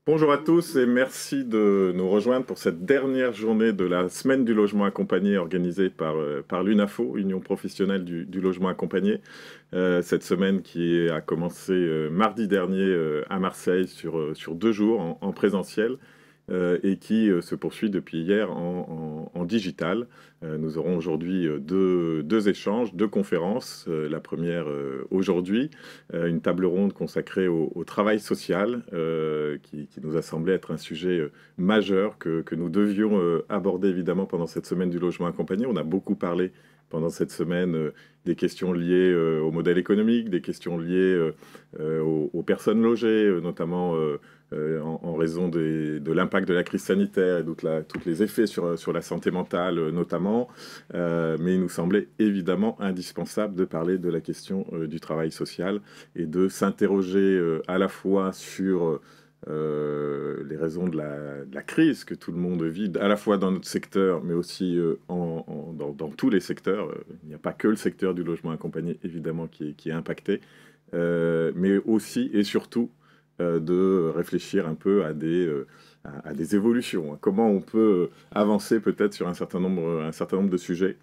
Bonjour à tous et merci de nous rejoindre pour cette dernière journée de la semaine du logement accompagné organisée par l'UNAFO, Union professionnelle du logement accompagné. Cette semaine qui a commencé mardi dernier à Marseille sur 2 jours en présentiel et qui se poursuit depuis hier en digital. Nous aurons aujourd'hui deux échanges, deux conférences. La première aujourd'hui, une table ronde consacrée au travail social, qui nous a semblé être un sujet majeur que nous devions aborder évidemment pendant cette semaine du logement accompagné. On a beaucoup parlé pendant cette semaine des questions liées au modèle économique, des questions liées aux personnes logées, notamment en raison de l'impact de la crise sanitaire et tous les effets sur la santé mentale notamment. Mais il nous semblait évidemment indispensable de parler de la question du travail social et de s'interroger à la fois sur les raisons de la crise que tout le monde vit, à la fois dans notre secteur, mais aussi dans tous les secteurs. Il n'y a pas que le secteur du logement accompagné, évidemment, qui est impacté, mais aussi et surtout de réfléchir un peu à des évolutions, comment on peut avancer peut-être sur un certain nombre de sujets.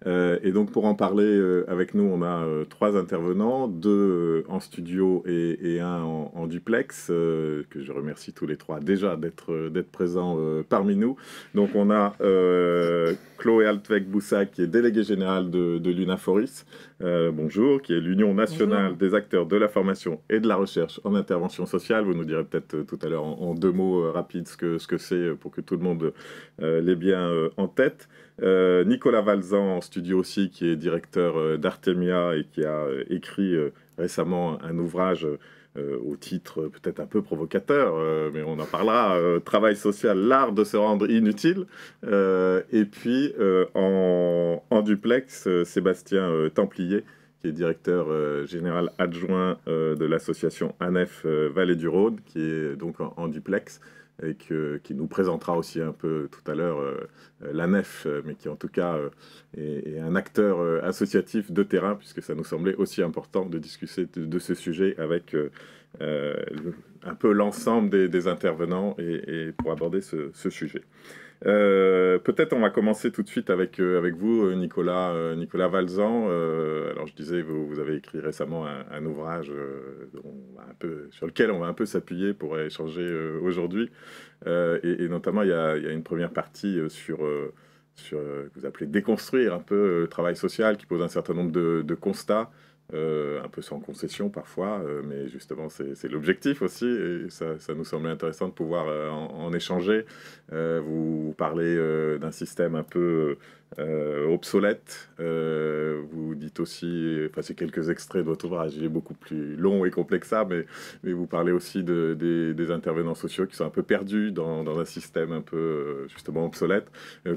Et donc pour en parler avec nous, on a 3 intervenants, 2 en studio et un en duplex, que je remercie tous les 3 déjà d'être présents parmi nous. Donc on a Chloé Altvek-Boussac, qui est déléguée générale de l'UNAFORIS, bonjour, qui est l'Union nationale Bonjour. des acteurs de la formation et de la recherche en intervention sociale. Vous nous direz peut-être tout à l'heure en 2 mots rapides ce que c'est pour que tout le monde l'ait bien en tête. Nicolas Valzan en studio aussi, qui est directeur d'Artemia et qui a écrit récemment un ouvrage au titre peut-être un peu provocateur, mais on en parlera, Travail social, l'art de se rendre inutile. Et puis en duplex, Sébastien Templier, qui est directeur général adjoint de l'association ANEF Vallée du Rhône, qui est donc en duplex et qui nous présentera aussi un peu tout à l'heure l'ANEF, mais qui en tout cas est un acteur associatif de terrain, puisque ça nous semblait aussi important de discuter de ce sujet avec un peu l'ensemble des intervenants et pour aborder ce sujet. Peut-être on va commencer tout de suite avec vous, Nicolas Valzan. Alors je disais, vous avez écrit récemment un ouvrage sur lequel on va un peu s'appuyer pour échanger aujourd'hui. Et notamment, il y a une première partie que vous appelez déconstruire un peu le travail social, qui pose un certain nombre de constats. Un peu sans concession parfois, mais justement c'est l'objectif aussi, et ça nous semblait intéressant de pouvoir en échanger. Vous parlez d'un système un peu obsolète. Vous dites aussi, enfin c'est quelques extraits de votre ouvrage, il est beaucoup plus long et complexe que ça, mais vous parlez aussi des intervenants sociaux qui sont un peu perdus dans un système un peu justement obsolète.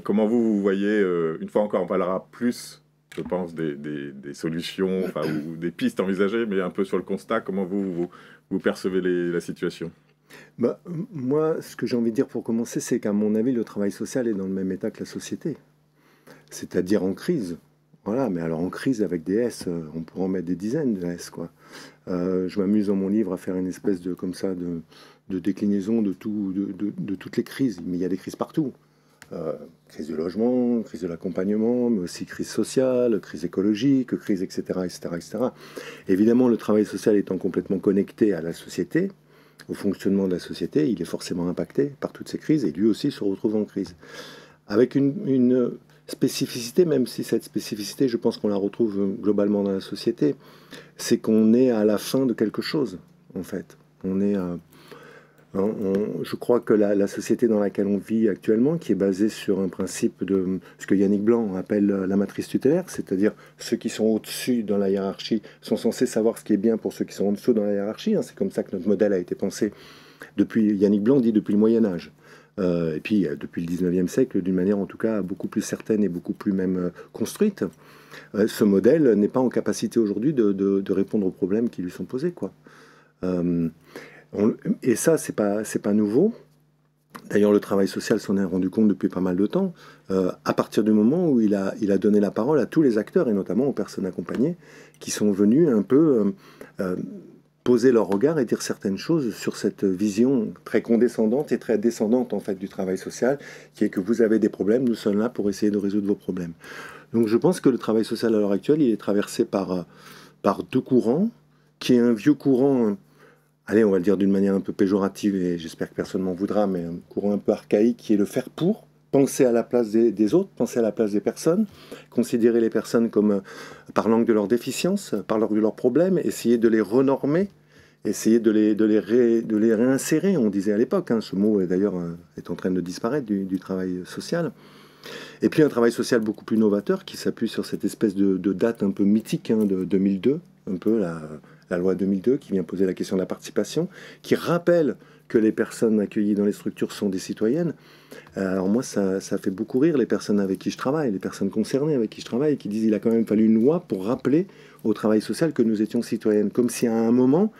Comment vous voyez, une fois encore on parlera plus, je pense, des solutions, enfin, ou des pistes envisagées, mais un peu sur le constat, comment vous percevez la situation? Moi, ce que j'ai envie de dire pour commencer, c'est qu'à mon avis, le travail social est dans le même état que la société, c'est-à-dire en crise. Voilà, mais alors en crise avec des S, on pourrait en mettre des dizaines de S, quoi. Je m'amuse dans mon livre à faire une espèce de, comme ça, de déclinaison de toutes les crises, mais il y a des crises partout. Crise du logement, crise de l'accompagnement, mais aussi crise sociale, crise écologique, crise, etc., etc., etc. Évidemment, le travail social étant complètement connecté à la société, au fonctionnement de la société, il est forcément impacté par toutes ces crises et lui aussi se retrouve en crise. Avec une spécificité, même si cette spécificité, je pense qu'on la retrouve globalement dans la société, c'est qu'on est à la fin de quelque chose, en fait. On est je crois que la société dans laquelle on vit actuellement, qui est basée sur un principe de ce que Yannick Blanc appelle la matrice tutélaire, c'est-à-dire ceux qui sont au-dessus dans la hiérarchie sont censés savoir ce qui est bien pour ceux qui sont en dessous dans la hiérarchie. C'est comme ça que notre modèle a été pensé depuis, Yannick Blanc dit depuis le Moyen-Âge. Et puis depuis le 19e siècle, d'une manière en tout cas beaucoup plus certaine et beaucoup plus même construite. Ce modèle n'est pas en capacité aujourd'hui de répondre aux problèmes qui lui sont posés, quoi. Et ça, c'est pas nouveau. D'ailleurs, le travail social s'en est rendu compte depuis pas mal de temps, à partir du moment où il a donné la parole à tous les acteurs, et notamment aux personnes accompagnées, qui sont venus un peu poser leur regard et dire certaines choses sur cette vision très condescendante et très descendante en fait du travail social, qui est que vous avez des problèmes, nous sommes là pour essayer de résoudre vos problèmes. Donc je pense que le travail social à l'heure actuelle, il est traversé par deux courants, qui est un vieux courant, allez, on va le dire d'une manière un peu péjorative, et j'espère que personne m'en voudra, mais un courant un peu archaïque, qui est le faire pour, penser à la place des autres, penser à la place des personnes, considérer les personnes comme parlant de leurs déficiences, parlant de leurs problèmes, essayer de les renormer, essayer de les réinsérer, on disait à l'époque, hein, ce mot d'ailleurs est en train de disparaître du travail social. Et puis un travail social beaucoup plus novateur qui s'appuie sur cette espèce de date un peu mythique hein, de 2002, un peu la loi 2002 qui vient poser la question de la participation, qui rappelle que les personnes accueillies dans les structures sont des citoyennes. Alors moi, ça fait beaucoup rire les personnes avec qui je travaille, les personnes concernées avec qui je travaille, qui disent qu'il a quand même fallu une loi pour rappeler au travail social que nous étions citoyennes. Comme si à un moment,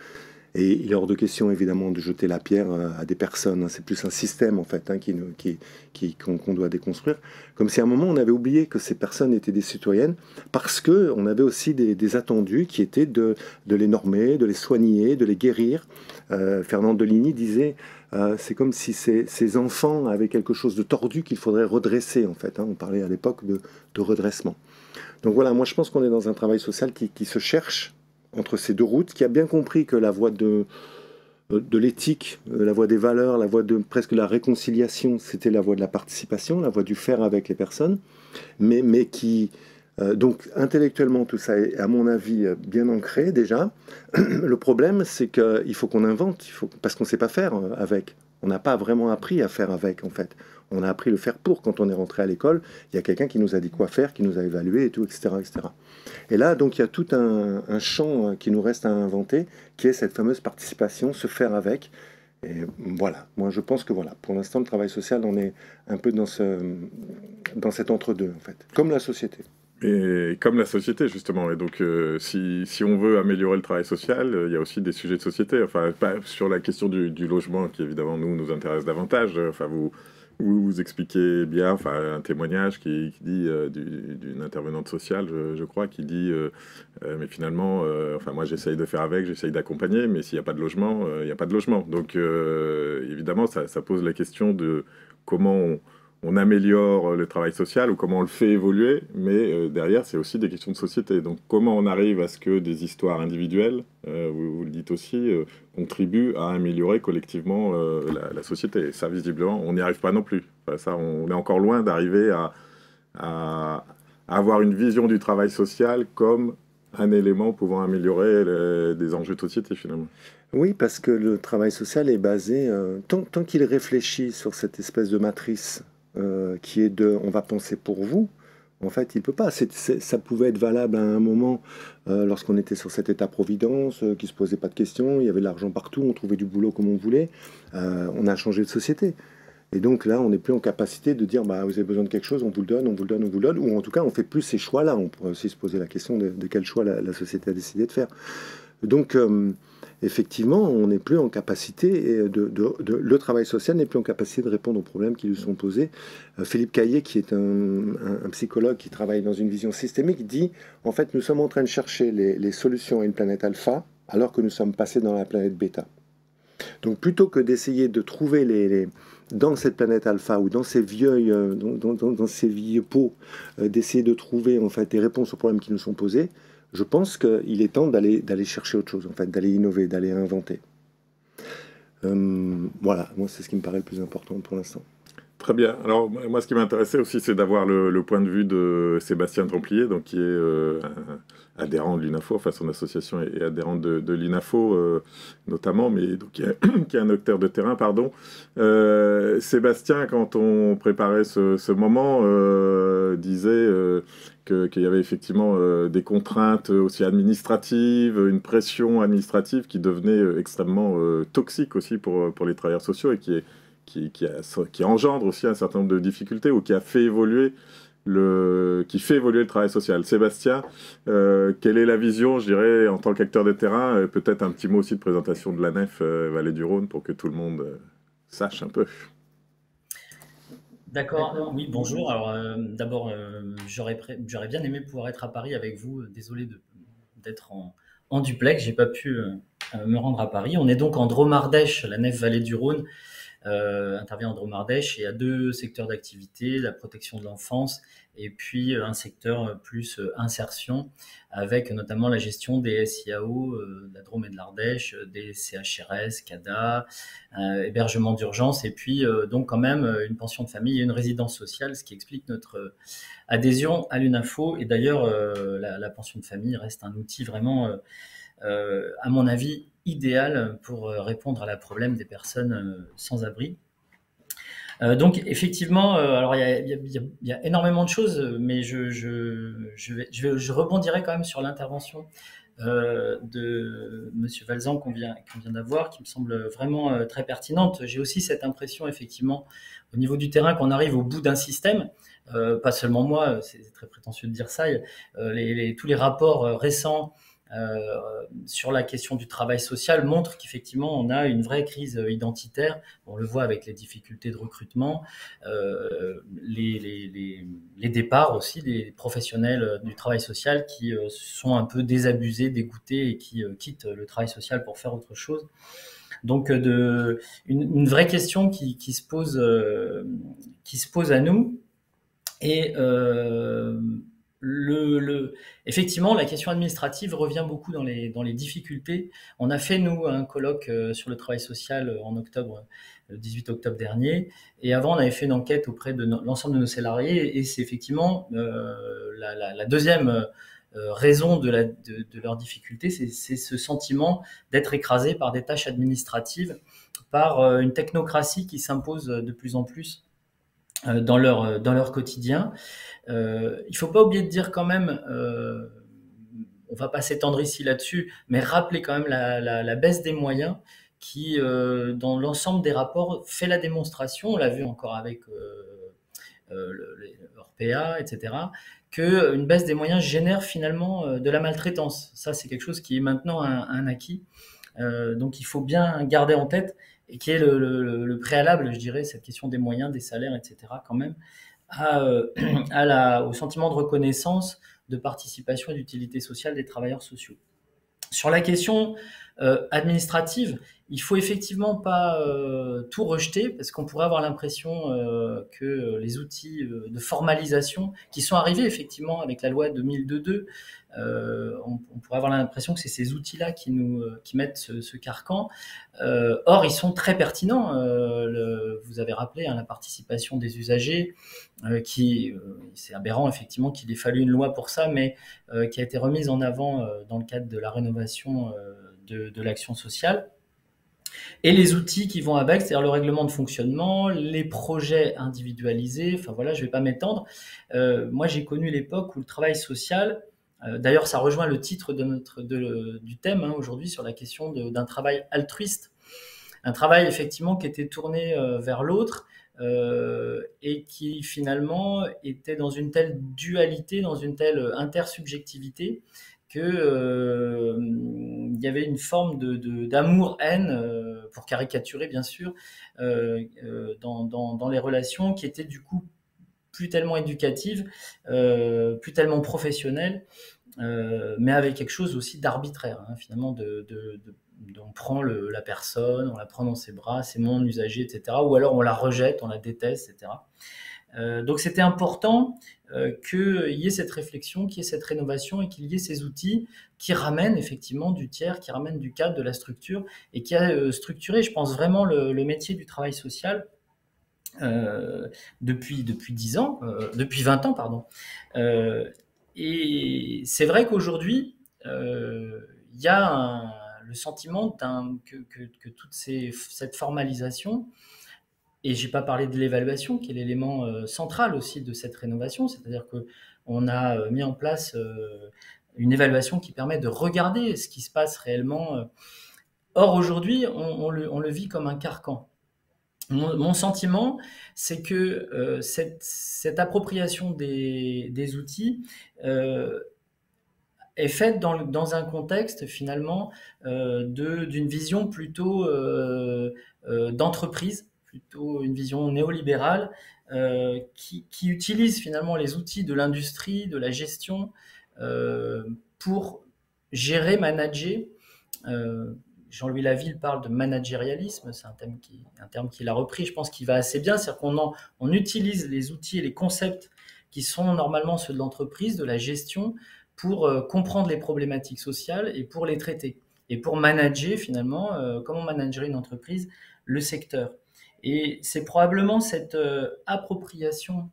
et il est hors de question évidemment de jeter la pierre à des personnes, hein, c'est plus un système en fait hein, qu'on doit déconstruire, comme si à un moment on avait oublié que ces personnes étaient des citoyennes, parce qu'on avait aussi des attendus qui étaient de les normer, de les soigner, de les guérir. Fernand Deligny disait c'est comme si ces enfants avaient quelque chose de tordu qu'il faudrait redresser en fait, hein. On parlait à l'époque de redressement. Donc voilà, moi je pense qu'on est dans un travail social qui se cherche entre ces deux routes, qui a bien compris que la voie de l'éthique, la voie des valeurs, la voie de presque la réconciliation, c'était la voie de la participation, la voie du faire avec les personnes, mais qui... donc intellectuellement tout ça est à mon avis bien ancré déjà. Le problème c'est qu'il faut qu'on invente, parce qu'on ne sait pas faire avec. On n'a pas vraiment appris à faire avec en fait. On a appris le faire pour quand on est rentré à l'école. Il y a quelqu'un qui nous a dit quoi faire, qui nous a évalué et tout, etc. etc. Et là, donc, il y a tout un champ qui nous reste à inventer, qui est cette fameuse participation, se faire avec. Et voilà, moi je pense que voilà, pour l'instant, le travail social, on est un peu dans cet entre-deux, en fait, comme la société. Et comme la société, justement. Et donc, si on veut améliorer le travail social, il y a aussi des sujets de société. Enfin, pas sur la question du logement, qui évidemment nous intéresse davantage. Enfin, vous expliquez bien, enfin, un témoignage qui dit d'une intervenante sociale, je crois, qui dit mais finalement, enfin, moi j'essaye de faire avec, j'essaye d'accompagner, mais s'il n'y a pas de logement, il n'y a pas de logement. Donc, évidemment, ça pose la question de comment on améliore le travail social ou comment on le fait évoluer, mais derrière, c'est aussi des questions de société. Donc, comment on arrive à ce que des histoires individuelles, vous le dites aussi, contribuent à améliorer collectivement la société. Et ça, visiblement, on n'y arrive pas non plus. Enfin, ça, on est encore loin d'arriver à avoir une vision du travail social comme un élément pouvant améliorer des enjeux de société, finalement. Oui, parce que le travail social est basé, tant qu'il réfléchit sur cette espèce de matrice qui est de on va penser pour vous, en fait, il ne peut pas. Ça pouvait être valable à un moment lorsqu'on était sur cet état-providence, qui ne se posait pas de questions, il y avait de l'argent partout, on trouvait du boulot comme on voulait. On a changé de société. Et donc là, on n'est plus en capacité de dire bah, vous avez besoin de quelque chose, on vous le donne, on vous le donne, on vous le donne. Ou en tout cas, on ne fait plus ces choix-là. On pourrait aussi se poser la question de quel choix la société a décidé de faire. Donc, effectivement, on n'est plus en capacité, le travail social n'est plus en capacité de répondre aux problèmes qui lui sont posés. Philippe Caillé, qui est un psychologue qui travaille dans une vision systémique, dit, en fait, nous sommes en train de chercher les solutions à une planète alpha, alors que nous sommes passés dans la planète bêta. Donc, plutôt que d'essayer de trouver dans cette planète alpha ou dans ces dans ces vieux pots, d'essayer de trouver en fait des réponses aux problèmes qui nous sont posés, je pense qu'il est temps d'aller chercher autre chose, en fait, d'aller innover, d'aller inventer. Voilà, moi c'est ce qui me paraît le plus important pour l'instant. Très bien. Alors, moi, ce qui m'intéressait aussi, c'est d'avoir le point de vue de Sébastien Templier, donc, qui est adhérent de l'UNAFO, enfin, son association est adhérente de l'UNAFO, notamment, mais donc, qui est un acteur de terrain, pardon. Sébastien, quand on préparait ce moment, disait qu'il y avait effectivement des contraintes aussi administratives, une pression administrative qui devenait extrêmement toxique aussi pour les travailleurs sociaux et qui engendre aussi un certain nombre de difficultés ou qui fait évoluer le travail social. Sébastien, quelle est la vision, je dirais, en tant qu'acteur de terrain, peut-être un petit mot aussi de présentation de l'ANEF Vallée du Rhône pour que tout le monde sache un peu. D'accord, oui, bonjour. Alors, d'abord, j'aurais bien aimé pouvoir être à Paris avec vous. Désolé d'être en duplex, j'ai pas pu me rendre à Paris. On est donc en Drôme-Ardèche, la nef vallée du Rhône, intervient en Drôme-Ardèche et il y a deux secteurs d'activité, la protection de l'enfance et puis un secteur plus insertion, avec notamment la gestion des SIAO de la Drôme et de l'Ardèche, des CHRS, CADA, hébergement d'urgence et puis donc quand même une pension de famille et une résidence sociale, ce qui explique notre adhésion à l'UNAFO. Et d'ailleurs, la pension de famille reste un outil vraiment à mon avis, idéal pour répondre à la problème des personnes sans abri. Donc effectivement, alors il y a énormément de choses, mais je rebondirai quand même sur l'intervention de Monsieur Valzan qu'on vient d'avoir, qui me semble vraiment très pertinente. J'ai aussi cette impression, effectivement, au niveau du terrain, qu'on arrive au bout d'un système. Pas seulement moi, c'est très prétentieux de dire ça. Tous les rapports récents sur la question du travail social montrent qu'effectivement on a une vraie crise identitaire. On le voit avec les difficultés de recrutement, les départs aussi des professionnels du travail social qui sont un peu désabusés, dégoûtés et qui quittent le travail social pour faire autre chose. Donc une vraie question qui se pose à nous. Et effectivement, la question administrative revient beaucoup dans les difficultés. On a fait, nous, un colloque sur le travail social en octobre, le 18 octobre dernier. Et avant, on avait fait une enquête auprès de l'ensemble de nos salariés. Et c'est effectivement la deuxième raison de leur difficulté, c'est ce sentiment d'être écrasé par des tâches administratives, par une technocratie qui s'impose de plus en plus dans leur quotidien. Il ne faut pas oublier de dire quand même, on ne va pas s'étendre ici là-dessus, mais rappeler quand même la baisse des moyens qui, dans l'ensemble des rapports, fait la démonstration, on l'a vu encore avec l'Orpea, etc., qu'une baisse des moyens génère finalement de la maltraitance. Ça, c'est quelque chose qui est maintenant un acquis. Donc il faut bien garder en tête, et qui est le préalable, je dirais, cette question des moyens, des salaires, etc., quand même, au sentiment de reconnaissance, de participation et d'utilité sociale des travailleurs sociaux. Sur la question administrative, il faut effectivement pas tout rejeter, parce qu'on pourrait avoir l'impression que les outils de formalisation qui sont arrivés effectivement avec la loi 2002, on pourrait avoir l'impression que c'est ces outils-là qui mettent ce carcan. Or, ils sont très pertinents. Vous avez rappelé la participation des usagers, c'est aberrant effectivement qu'il ait fallu une loi pour ça, mais qui a été remise en avant dans le cadre de la rénovation de l'action sociale. Et les outils qui vont avec, c'est-à-dire le règlement de fonctionnement, les projets individualisés, enfin voilà, je ne vais pas m'étendre. Moi, j'ai connu l'époque où le travail social, d'ailleurs ça rejoint le titre du thème aujourd'hui sur la question d'un travail altruiste, un travail effectivement qui était tourné vers l'autre, et qui finalement était dans une telle dualité, dans une telle intersubjectivité, que il y avait une forme d'amour-haine, pour caricaturer bien sûr, dans les relations, qui étaient du coup plus tellement éducatives, plus tellement professionnelles, mais avec quelque chose aussi d'arbitraire, finalement, on prend la personne, on la prend dans ses bras, c'est mon usager, etc. Ou alors on la rejette, on la déteste, etc. Donc c'était important qu'il y ait cette réflexion, qu'il y ait cette rénovation et qu'il y ait ces outils qui ramènent effectivement du tiers, qui ramènent du cadre, de la structure, et qui a structuré, je pense, vraiment le métier du travail social depuis 10 ans, depuis 20 ans, pardon. Et c'est vrai qu'aujourd'hui, il y a le sentiment que toute cette formalisation, et j'ai pas parlé de l'évaluation, qui est l'élément central aussi de cette rénovation, c'est-à-dire qu'on a mis en place une évaluation qui permet de regarder ce qui se passe réellement. Or, aujourd'hui, on le vit comme un carcan. Mon sentiment, c'est que cette appropriation des outils est faite dans un contexte finalement d'une vision plutôt d'entreprise, plutôt une vision néolibérale, qui utilise finalement les outils de l'industrie, de la gestion, pour gérer, manager Jean-Louis Laville parle de managérialisme, c'est un terme qu'il a repris, je pense qu'il va assez bien, c'est-à-dire qu'on utilise les outils et les concepts qui sont normalement ceux de l'entreprise, de la gestion, pour comprendre les problématiques sociales et pour les traiter. Et pour manager finalement, comment manager une entreprise, le secteur. Et c'est probablement cette appropriation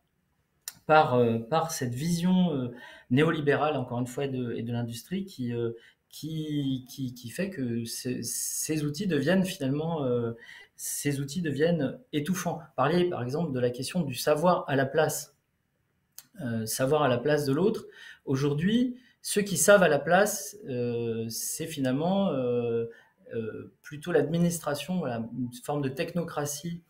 par cette vision néolibérale, encore une fois, et de l'industrie qui fait que ces outils deviennent finalement étouffants. Parler par exemple de la question du savoir à la place. Savoir à la place de l'autre. Aujourd'hui, ceux qui savent à la place, c'est finalement plutôt l'administration, voilà, une forme de technocratie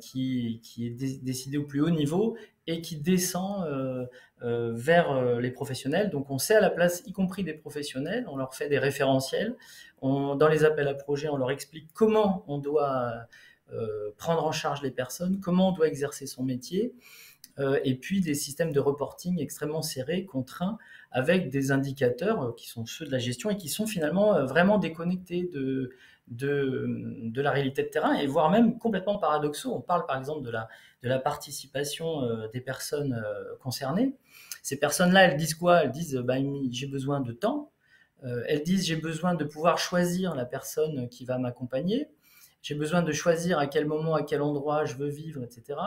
qui est décidée au plus haut niveau et qui descend vers les professionnels. Donc on sait à la place, y compris des professionnels, on leur fait des référentiels. Dans les appels à projets, on leur explique comment on doit prendre en charge les personnes, comment on doit exercer son métier. Et puis des systèmes de reporting extrêmement serrés, contraints, avec des indicateurs qui sont ceux de la gestion et qui sont finalement vraiment déconnectés de la réalité de terrain, et voire même complètement paradoxaux. On parle par exemple de la participation des personnes concernées. Ces personnes-là, elles disent quoi? Elles disent j'ai besoin de temps. Elles disent j'ai besoin de pouvoir choisir la personne qui va m'accompagner. J'ai besoin de choisir à quel moment, à quel endroit je veux vivre, etc.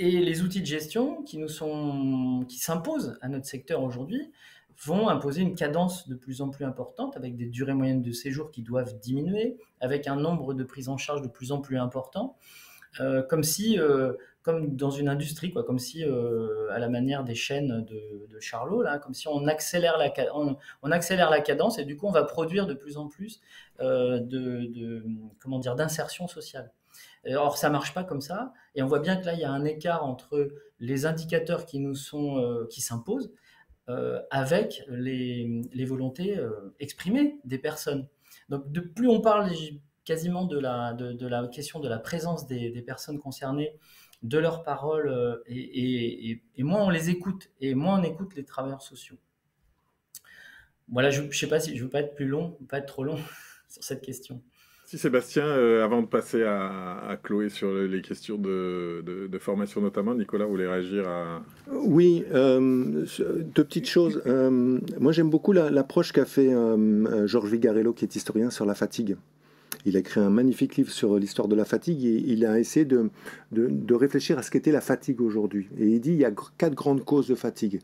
Et les outils de gestion qui s'imposent à notre secteur aujourd'hui vont imposer une cadence de plus en plus importante, avec des durées moyennes de séjour qui doivent diminuer, avec un nombre de prises en charge de plus en plus important, comme dans une industrie, quoi, comme si, à la manière des chaînes de Charlot, là, comme si on accélère la cadence, et du coup on va produire de plus en plus d'insertion sociale. Or, ça ne marche pas comme ça, et on voit bien que là, il y a un écart entre les indicateurs qui s'imposent avec les volontés exprimées des personnes. Donc, de plus on parle quasiment de la question de la présence des personnes concernées, de leurs paroles, et moins on les écoute, et moins on écoute les travailleurs sociaux. Voilà, je ne sais pas si je ne veux pas être trop long sur cette question. Si Sébastien, avant de passer à Chloé sur les questions de formation notamment, Nicolas voulait réagir à... Oui, deux petites choses. Moi j'aime beaucoup l'approche qu'a fait Georges Vigarello, qui est historien, sur la fatigue. Il a écrit un magnifique livre sur l'histoire de la fatigue, et il a essayé de réfléchir à ce qu'était la fatigue aujourd'hui. Et il dit il y a 4 grandes causes de fatigue.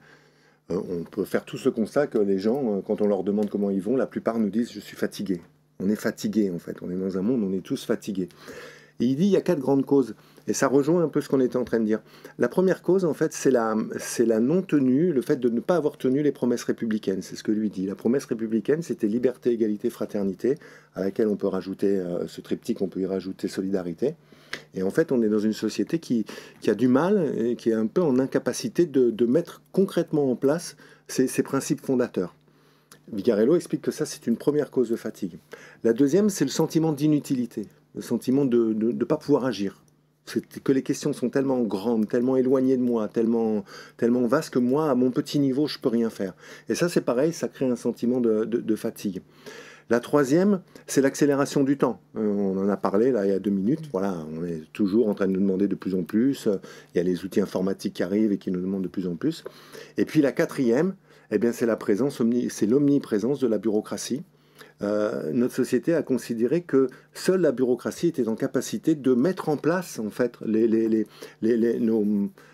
On peut faire tout ce constat que les gens, quand on leur demande comment ils vont, la plupart nous disent « je suis fatigué ». On est fatigué, en fait. On est dans un monde où on est tous fatigués. Et il dit il y a 4 grandes causes. Et ça rejoint un peu ce qu'on était en train de dire. La première cause, en fait, c'est la non-tenue, le fait de ne pas avoir tenu les promesses républicaines. C'est ce que lui dit. La promesse républicaine, c'était liberté, égalité, fraternité, à laquelle on peut rajouter ce triptyque, on peut y rajouter solidarité. Et en fait, on est dans une société qui a du mal et qui est un peu en incapacité de mettre concrètement en place ces principes fondateurs. Vigarello explique que ça, c'est une première cause de fatigue. La deuxième, c'est le sentiment d'inutilité, le sentiment de ne pas pouvoir agir. C'est que les questions sont tellement grandes, tellement éloignées de moi, tellement vastes que moi, à mon petit niveau, je ne peux rien faire. Et ça, c'est pareil, ça crée un sentiment de fatigue. La troisième, c'est l'accélération du temps. On en a parlé là il y a 2 minutes. Voilà, on est toujours en train de nous demander de plus en plus. Il y a les outils informatiques qui arrivent et qui nous demandent de plus en plus. Et puis la quatrième, eh bien, c'est l'omniprésence de la bureaucratie. Notre société a considéré que seule la bureaucratie était en capacité de mettre en place en fait les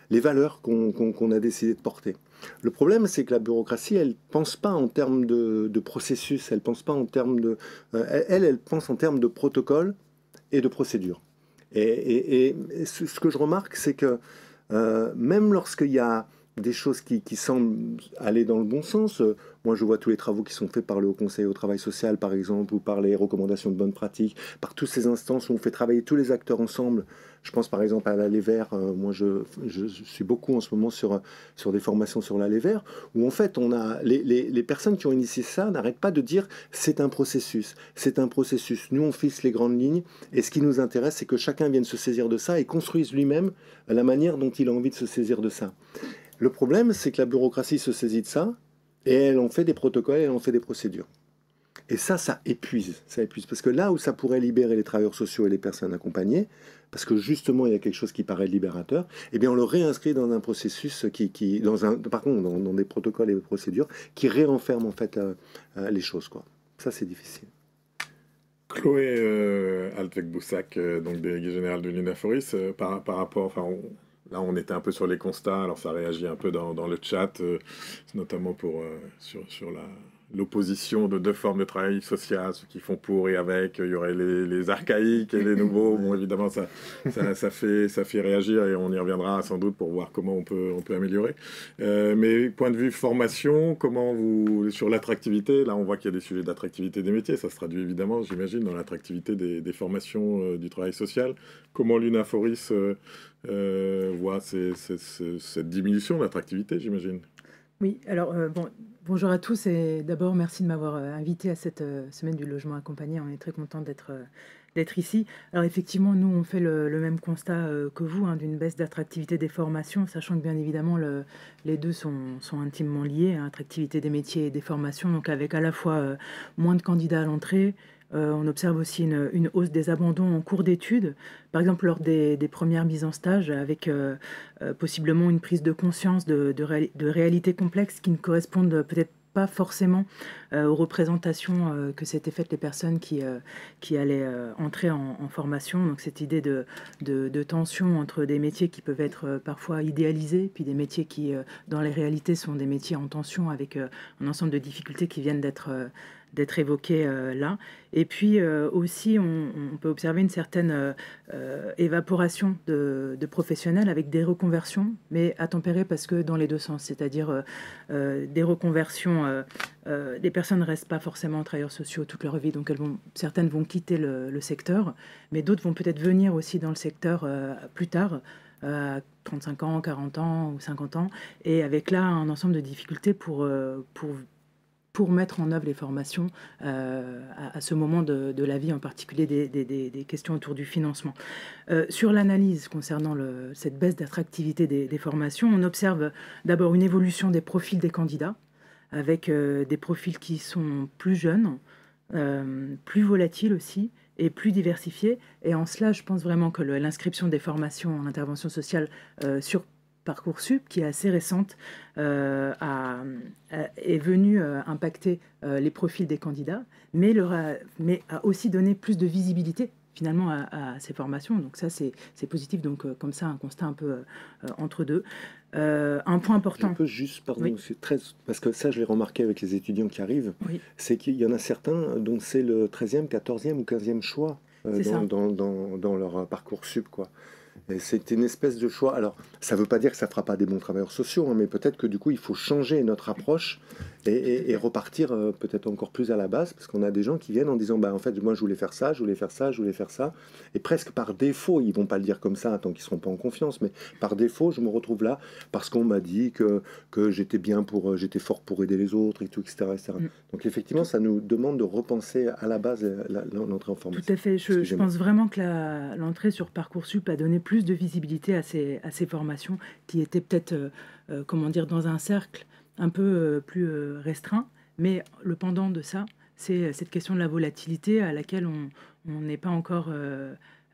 valeurs qu'on a décidé de porter. Le problème, c'est que la bureaucratie, elle pense pas en termes de processus, elle pense pas en termes de, elle pense en termes de protocole et de procédure. Et ce que je remarque, c'est que même lorsqu'il y a des choses qui semblent aller dans le bon sens. Moi, je vois tous les travaux qui sont faits par le Haut Conseil au travail social, par exemple, ou par les recommandations de bonnes pratiques, par toutes ces instances où on fait travailler tous les acteurs ensemble. Je pense par exemple à l'Aller Vert. Moi, je suis beaucoup en ce moment sur des formations sur l'Aller Vert, où en fait, on a les personnes qui ont initié ça n'arrêtent pas de dire c'est un processus, c'est un processus. Nous, on fixe les grandes lignes, et ce qui nous intéresse, c'est que chacun vienne se saisir de ça et construise lui-même la manière dont il a envie de se saisir de ça. Le problème, c'est que la bureaucratie se saisit de ça, et elle en fait des protocoles, elle en fait des procédures. Et ça épuise. Ça épuise. Parce que là où ça pourrait libérer les travailleurs sociaux et les personnes accompagnées, parce que justement il y a quelque chose qui paraît libérateur, eh bien on le réinscrit dans un processus par contre, dans des protocoles et des procédures qui réenferment en fait les choses, quoi. Ça, c'est difficile. Chloé Altvek-Boussac, donc déléguée générale de l'UNAFORIS, par rapport, enfin, là on était un peu sur les constats, alors ça réagit un peu dans le chat, notamment sur l'opposition de deux formes de travail social, ceux qui font pour et avec, il y aurait les archaïques et les nouveaux. Bon, évidemment, ça fait réagir et on y reviendra sans doute pour voir comment on peut améliorer. Mais point de vue formation, sur l'attractivité, là on voit qu'il y a des sujets d'attractivité des métiers, ça se traduit évidemment, j'imagine, dans l'attractivité des formations du travail social. Comment l'UNAFORIS voit cette diminution d'attractivité, j'imagine? Oui, alors bonjour à tous et d'abord merci de m'avoir invité à cette semaine du logement accompagné. On est très content d'être ici. Alors effectivement, nous on fait le même constat que vous, hein, d'une baisse d'attractivité des formations, sachant que bien évidemment les deux sont intimement liés, hein, attractivité des métiers et des formations, donc avec à la fois moins de candidats à l'entrée. On observe aussi une hausse des abandons en cours d'études, par exemple lors des premières mises en stage, avec possiblement une prise de conscience de réalités complexes qui ne correspondent peut-être pas forcément aux représentations que s'étaient faites les personnes qui allaient entrer en formation. Donc cette idée de tension entre des métiers qui peuvent être parfois idéalisés, puis des métiers qui, dans les réalités, sont des métiers en tension avec un ensemble de difficultés qui viennent d'être évoquées là. Et puis aussi, on peut observer une certaine évaporation de professionnels avec des reconversions, mais à tempérer parce que dans les deux sens, c'est-à-dire des reconversions, les personnes ne restent pas forcément travailleurs sociaux toute leur vie, donc certaines vont quitter le secteur, mais d'autres vont peut-être venir aussi dans le secteur plus tard, à 35 ans, 40 ans ou 50 ans, et avec là un ensemble de difficultés pour mettre en œuvre les formations à ce moment de la vie, en particulier des questions autour du financement. Sur l'analyse concernant cette baisse d'attractivité des formations, on observe d'abord une évolution des profils des candidats, avec des profils qui sont plus jeunes, plus volatiles aussi, et plus diversifiés. Et en cela, je pense vraiment que l'inscription des formations en intervention sociale sur Parcoursup, qui est assez récente, est venue impacter les profils des candidats, mais a aussi donné plus de visibilité finalement à ces formations. Donc ça, c'est positif. Donc comme ça, un constat un peu entre deux. Un point important. Je peux juste, pardon, Oui. c'est parce que ça, je l'ai remarqué avec les étudiants qui arrivent, Oui. c'est qu'il y en a certains dont c'est le 13e, 14e ou 15e choix dans leur Parcoursup, quoi. Et c'est une espèce de choix. Alors, ça ne veut pas dire que ça ne fera pas des bons travailleurs sociaux, hein, mais peut-être que du coup, il faut changer notre approche et repartir peut-être encore plus à la base, parce qu'on a des gens qui viennent en disant, bah, en fait, moi, je voulais faire ça, je voulais faire ça, je voulais faire ça. Et presque par défaut, ils ne vont pas le dire comme ça, tant qu'ils ne seront pas en confiance, mais par défaut, je me retrouve là parce qu'on m'a dit que j'étais j'étais fort pour aider les autres, et tout, etc., etc. Donc, effectivement, ça nous demande de repenser à la base l'entrée en formation. Tout à fait. Je pense vraiment que l'entrée sur Parcoursup a donné plus de visibilité à ces formations qui étaient peut-être, comment dire, dans un cercle un peu plus restreint. Mais le pendant de ça, c'est cette question de la volatilité à laquelle on n'est pas encore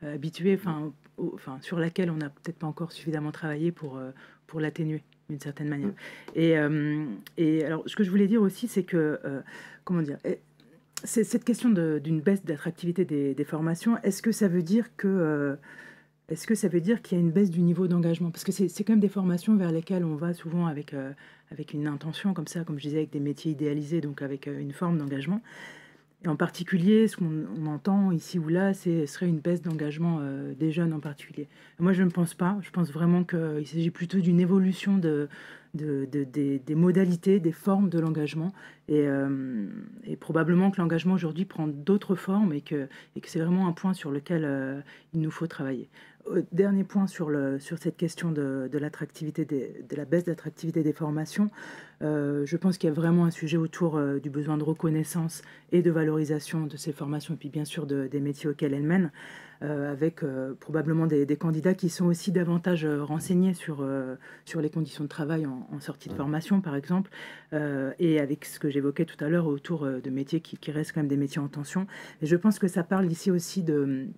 habitué, sur laquelle on n'a peut-être pas encore suffisamment travaillé pour l'atténuer d'une certaine manière. Et alors, ce que je voulais dire aussi, c'est que, comment dire, c'est cette question d'une baisse d'attractivité des formations. Est-ce que ça veut dire qu'il y a une baisse du niveau d'engagement? Parce que c'est quand même des formations vers lesquelles on va souvent avec une intention comme ça, comme je disais, avec des métiers idéalisés, donc avec une forme d'engagement. Et en particulier, ce qu'on entend ici ou là, serait une baisse d'engagement des jeunes en particulier. Moi, je ne pense pas. Je pense vraiment qu'il s'agit plutôt d'une évolution des modalités, des formes de l'engagement. Et probablement que l'engagement aujourd'hui prend d'autres formes et que c'est vraiment un point sur lequel il nous faut travailler. Dernier point sur cette question de l'attractivité, de la baisse d'attractivité des formations. Je pense qu'il y a vraiment un sujet autour du besoin de reconnaissance et de valorisation de ces formations, et puis bien sûr des métiers auxquels elles mènent, avec probablement des candidats qui sont aussi davantage renseignés sur les conditions de travail en sortie de formation, par exemple, et avec ce que j'évoquais tout à l'heure autour de métiers qui restent quand même des métiers en tension. Et je pense que ça parle ici aussi de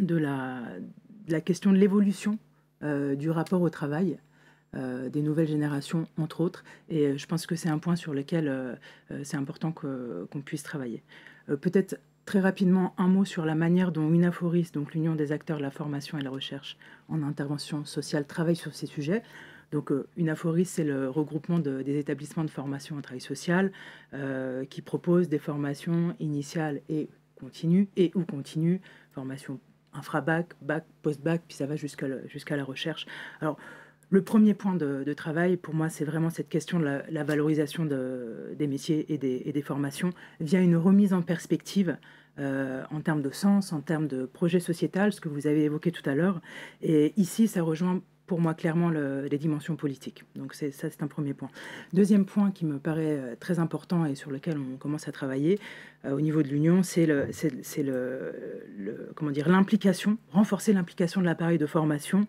la question de l'évolution du rapport au travail des nouvelles générations, entre autres. Et je pense que c'est un point sur lequel c'est important qu'on puisse travailler. Peut-être très rapidement un mot sur la manière dont Unaforis, donc l'Union des acteurs de la formation et la recherche en intervention sociale, travaille sur ces sujets. Donc Unaforis, c'est le regroupement des établissements de formation en travail social qui propose des formations initiales et continues, formation infra-bac, bac, post-bac, puis ça va jusqu'à la recherche. Alors, le premier point de travail, pour moi, c'est vraiment cette question de la valorisation des métiers et des formations via une remise en perspective en termes de sens, en termes de projet sociétal, ce que vous avez évoqué tout à l'heure. Et ici, ça rejoint pour moi clairement les dimensions politiques. Donc ça, c'est un premier point. Deuxième point qui me paraît très important et sur lequel on commence à travailler au niveau de l'Union, c'est l'implication, renforcer l'implication de l'appareil de formation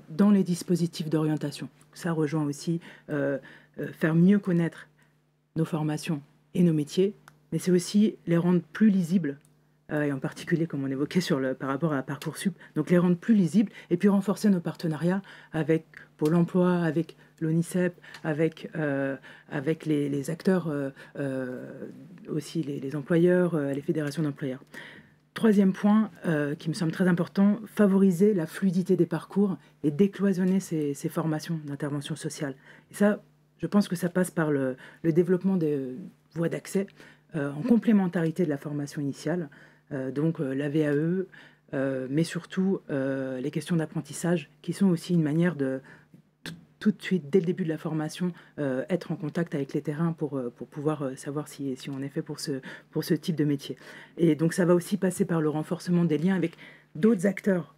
dans les dispositifs d'orientation. Ça rejoint aussi faire mieux connaître nos formations et nos métiers, mais c'est aussi les rendre plus lisibles, et en particulier, comme on évoquait par rapport à Parcoursup, donc les rendre plus lisibles, et puis renforcer nos partenariats avec Pôle emploi, avec l'ONICEP, avec les acteurs, aussi les employeurs, les fédérations d'employeurs. Troisième point qui me semble très important, favoriser la fluidité des parcours et décloisonner ces formations d'intervention sociale. Et ça, je pense que ça passe par le développement des voies d'accès en complémentarité de la formation initiale, donc la VAE, mais surtout les questions d'apprentissage qui sont aussi une manière de tout de suite, dès le début de la formation, être en contact avec les terrains pour pouvoir savoir si on est fait pour ce type de métier. Et donc ça va aussi passer par le renforcement des liens avec d'autres acteurs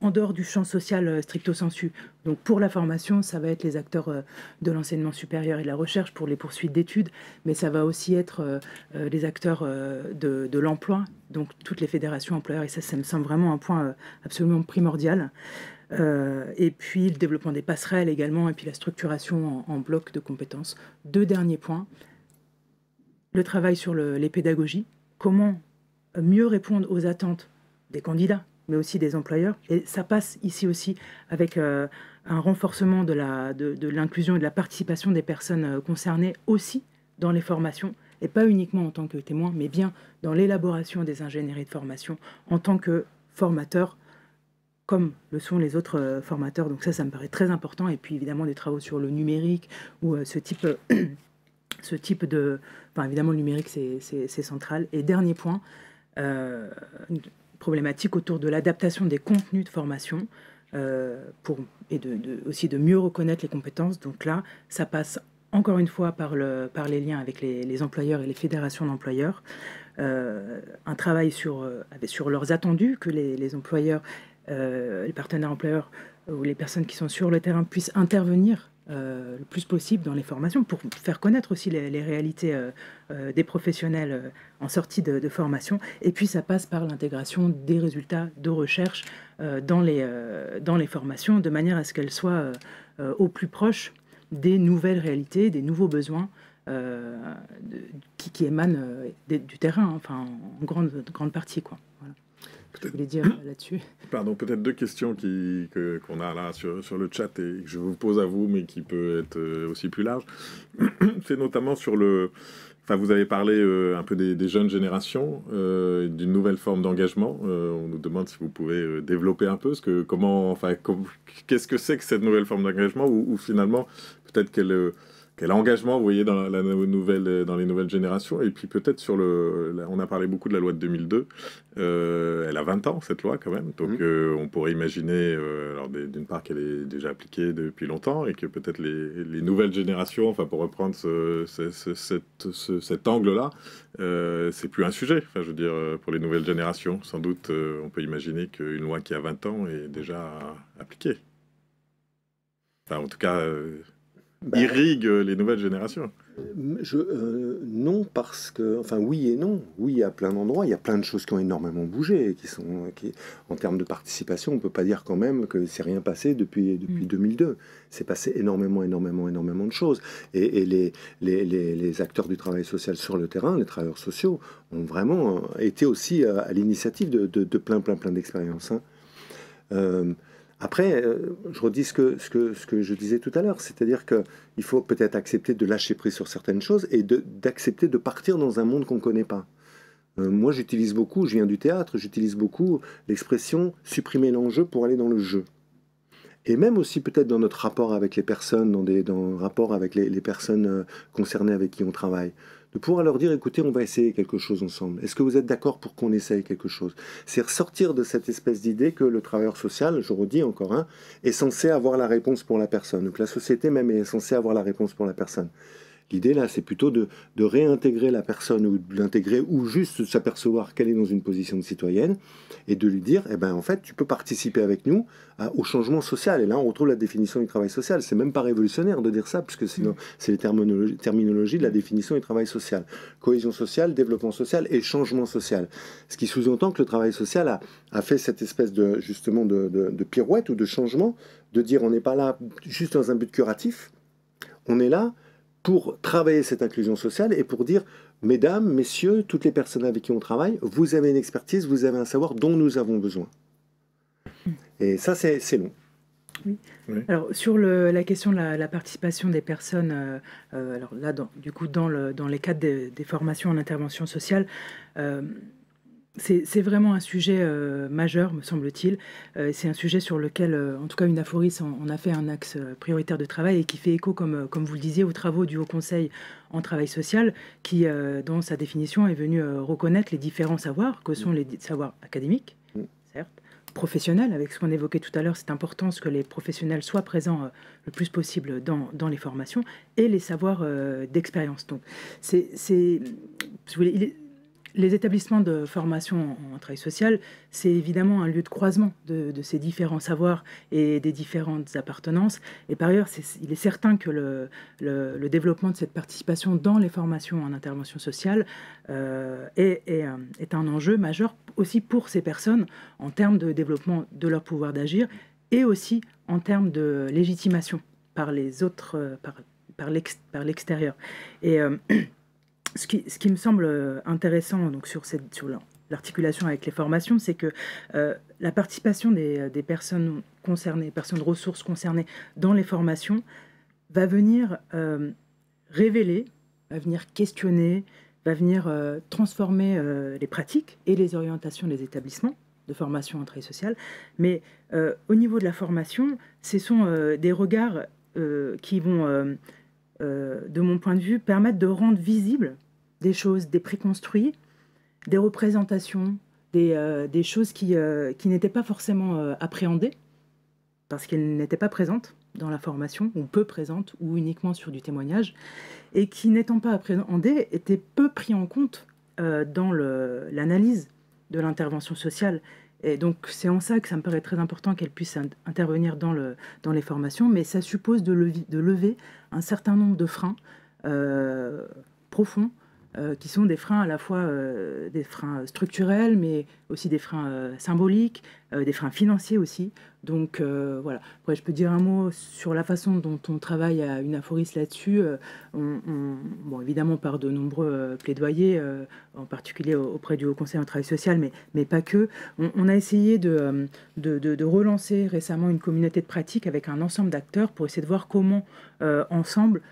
en dehors du champ social stricto sensu. Donc pour la formation, ça va être les acteurs de l'enseignement supérieur et de la recherche pour les poursuites d'études, mais ça va aussi être les acteurs de l'emploi, donc toutes les fédérations employeurs, et ça me semble vraiment un point absolument primordial. Et puis le développement des passerelles également, et puis la structuration en blocs de compétences. Deux derniers points. Le travail sur les pédagogies. Comment mieux répondre aux attentes des candidats, mais aussi des employeurs. Et ça passe ici aussi avec un renforcement de l'inclusion et de la participation des personnes concernées aussi dans les formations, et pas uniquement en tant que témoins, mais bien dans l'élaboration des ingénieries de formation en tant que formateurs, comme le sont les autres formateurs. Donc ça me paraît très important. Et puis évidemment des travaux sur le numérique ou ce type de... Enfin évidemment le numérique c'est central. Et dernier point, une problématique autour de l'adaptation des contenus de formation aussi de mieux reconnaître les compétences. Donc là, ça passe encore une fois par les liens avec les employeurs et les fédérations d'employeurs. Un travail sur leurs attendus, que les employeurs, les partenaires employeurs ou les personnes qui sont sur le terrain puissent intervenir le plus possible dans les formations pour faire connaître aussi les réalités des professionnels en sortie de formation. Et puis ça passe par l'intégration des résultats de recherche dans les formations, de manière à ce qu'elles soient au plus proche des nouvelles réalités, des nouveaux besoins qui émanent du terrain, enfin en grande partie, quoi. Voilà. Je voulais dire là-dessus. Pardon, peut-être deux questions qu'on a là sur le chat et que je vous pose à vous, mais qui peut être aussi plus large. C'est notamment sur Enfin, vous avez parlé un peu des jeunes générations, d'une nouvelle forme d'engagement. On nous demande si vous pouvez développer un peu qu'est-ce que c'est que cette nouvelle forme d'engagement, ou finalement, peut-être qu'elle quel engagement vous voyez dans dans les nouvelles générations? Et puis peut-être on a parlé beaucoup de la loi de 2002. Elle a 20 ans, cette loi, quand même. Donc on pourrait imaginer, alors d'une part, qu'elle est déjà appliquée depuis longtemps et que peut-être les nouvelles générations, enfin pour reprendre cet angle-là, c'est plus un sujet. Enfin, je veux dire, pour les nouvelles générations, sans doute, on peut imaginer qu'une loi qui a 20 ans est déjà appliquée. Enfin, en tout cas... irrigue les nouvelles générations. Non, parce que... Enfin, oui et non. Oui, à plein d'endroits. Il y a plein de choses qui ont énormément bougé. En termes de participation, on ne peut pas dire quand même que c'est rien passé depuis 2002. C'est passé énormément de choses. Et les acteurs du travail social sur le terrain, les travailleurs sociaux, ont vraiment été aussi à l'initiative de plein d'expériences. Après, je redis ce que je disais tout à l'heure, c'est-à-dire qu'il faut peut-être accepter de lâcher prise sur certaines choses et d'accepter de partir dans un monde qu'on ne connaît pas. Moi, j'utilise beaucoup, je viens du théâtre, j'utilise beaucoup l'expression « supprimer l'enjeu pour aller dans le jeu ». Et même aussi peut-être dans notre rapport avec les personnes, dans le rapport avec les personnes concernées avec qui on travaille. De pouvoir leur dire, écoutez, on va essayer quelque chose ensemble. Est-ce que vous êtes d'accord pour qu'on essaye quelque chose? C'est sortir de cette espèce d'idée que le travailleur social, je redis encore, est censé avoir la réponse pour la personne, ou que la société même est censée avoir la réponse pour la personne. L'idée là, c'est plutôt de réintégrer la personne, ou de l'intégrer, ou juste de s'apercevoir qu'elle est dans une position de citoyenne, et de lui dire, eh ben, en fait, tu peux participer avec nous au changement social. Et là, on retrouve la définition du travail social. C'est même pas révolutionnaire de dire ça, puisque sinon, c'est les terminologies de la définition du travail social. Cohésion sociale, développement social et changement social. Ce qui sous-entend que le travail social a fait cette espèce justement de pirouette ou de changement, de dire, on n'est pas là juste dans un but curatif, on est là pour travailler cette inclusion sociale et pour dire, mesdames, messieurs, toutes les personnes avec qui on travaille, vous avez une expertise, vous avez un savoir dont nous avons besoin. Et ça, c'est long. Oui. Oui. Alors, sur la question de la participation des personnes, alors là, du coup, dans les cadres des formations en intervention sociale, c'est vraiment un sujet majeur, me semble-t-il. C'est un sujet sur lequel, en tout cas, Unaforis on a fait un axe prioritaire de travail et qui fait écho, comme vous le disiez, aux travaux du Haut Conseil en travail social, qui, dans sa définition, est venu reconnaître les différents savoirs, que sont les savoirs académiques, certes, professionnels, avec ce qu'on évoquait tout à l'heure, c'est important que les professionnels soient présents le plus possible dans les formations, et les savoirs d'expérience. Donc, si vous voulez, les établissements de formation en travail social, c'est évidemment un lieu de croisement de ces différents savoirs et des différentes appartenances. Et par ailleurs, il est certain que le développement de cette participation dans les formations en intervention sociale est un enjeu majeur aussi pour ces personnes en termes de développement de leur pouvoir d'agir et aussi en termes de légitimation par les autres, par l'extérieur. Et ce qui me semble intéressant donc, sur l'articulation avec les formations, c'est que la participation des personnes concernées, personnes ressources concernées dans les formations, va venir révéler, va venir questionner, va venir transformer les pratiques et les orientations des établissements de formation en travail social. Mais au niveau de la formation, ce sont des regards qui vont, de mon point de vue, permettre de rendre visibles des choses, des préconstruits, des représentations, des choses qui n'étaient pas forcément appréhendées, parce qu'elles n'étaient pas présentes dans la formation, ou peu présentes, ou uniquement sur du témoignage, et qui, n'étant pas appréhendées, étaient peu pris en compte dans l'analyse de l'intervention sociale. Et donc, c'est en ça que ça me paraît très important qu'elle puisse intervenir dans les formations, mais ça suppose de lever un certain nombre de freins profonds, qui sont des freins à la fois des freins structurels, mais aussi des freins symboliques, des freins financiers aussi. Donc voilà. Après, je peux dire un mot sur la façon dont on travaille à Unaforis là-dessus. Bon, évidemment par de nombreux plaidoyers, en particulier auprès du Haut Conseil en travail social, mais pas que. On a essayé de relancer récemment une communauté de pratique avec un ensemble d'acteurs pour essayer de voir comment, ensemble,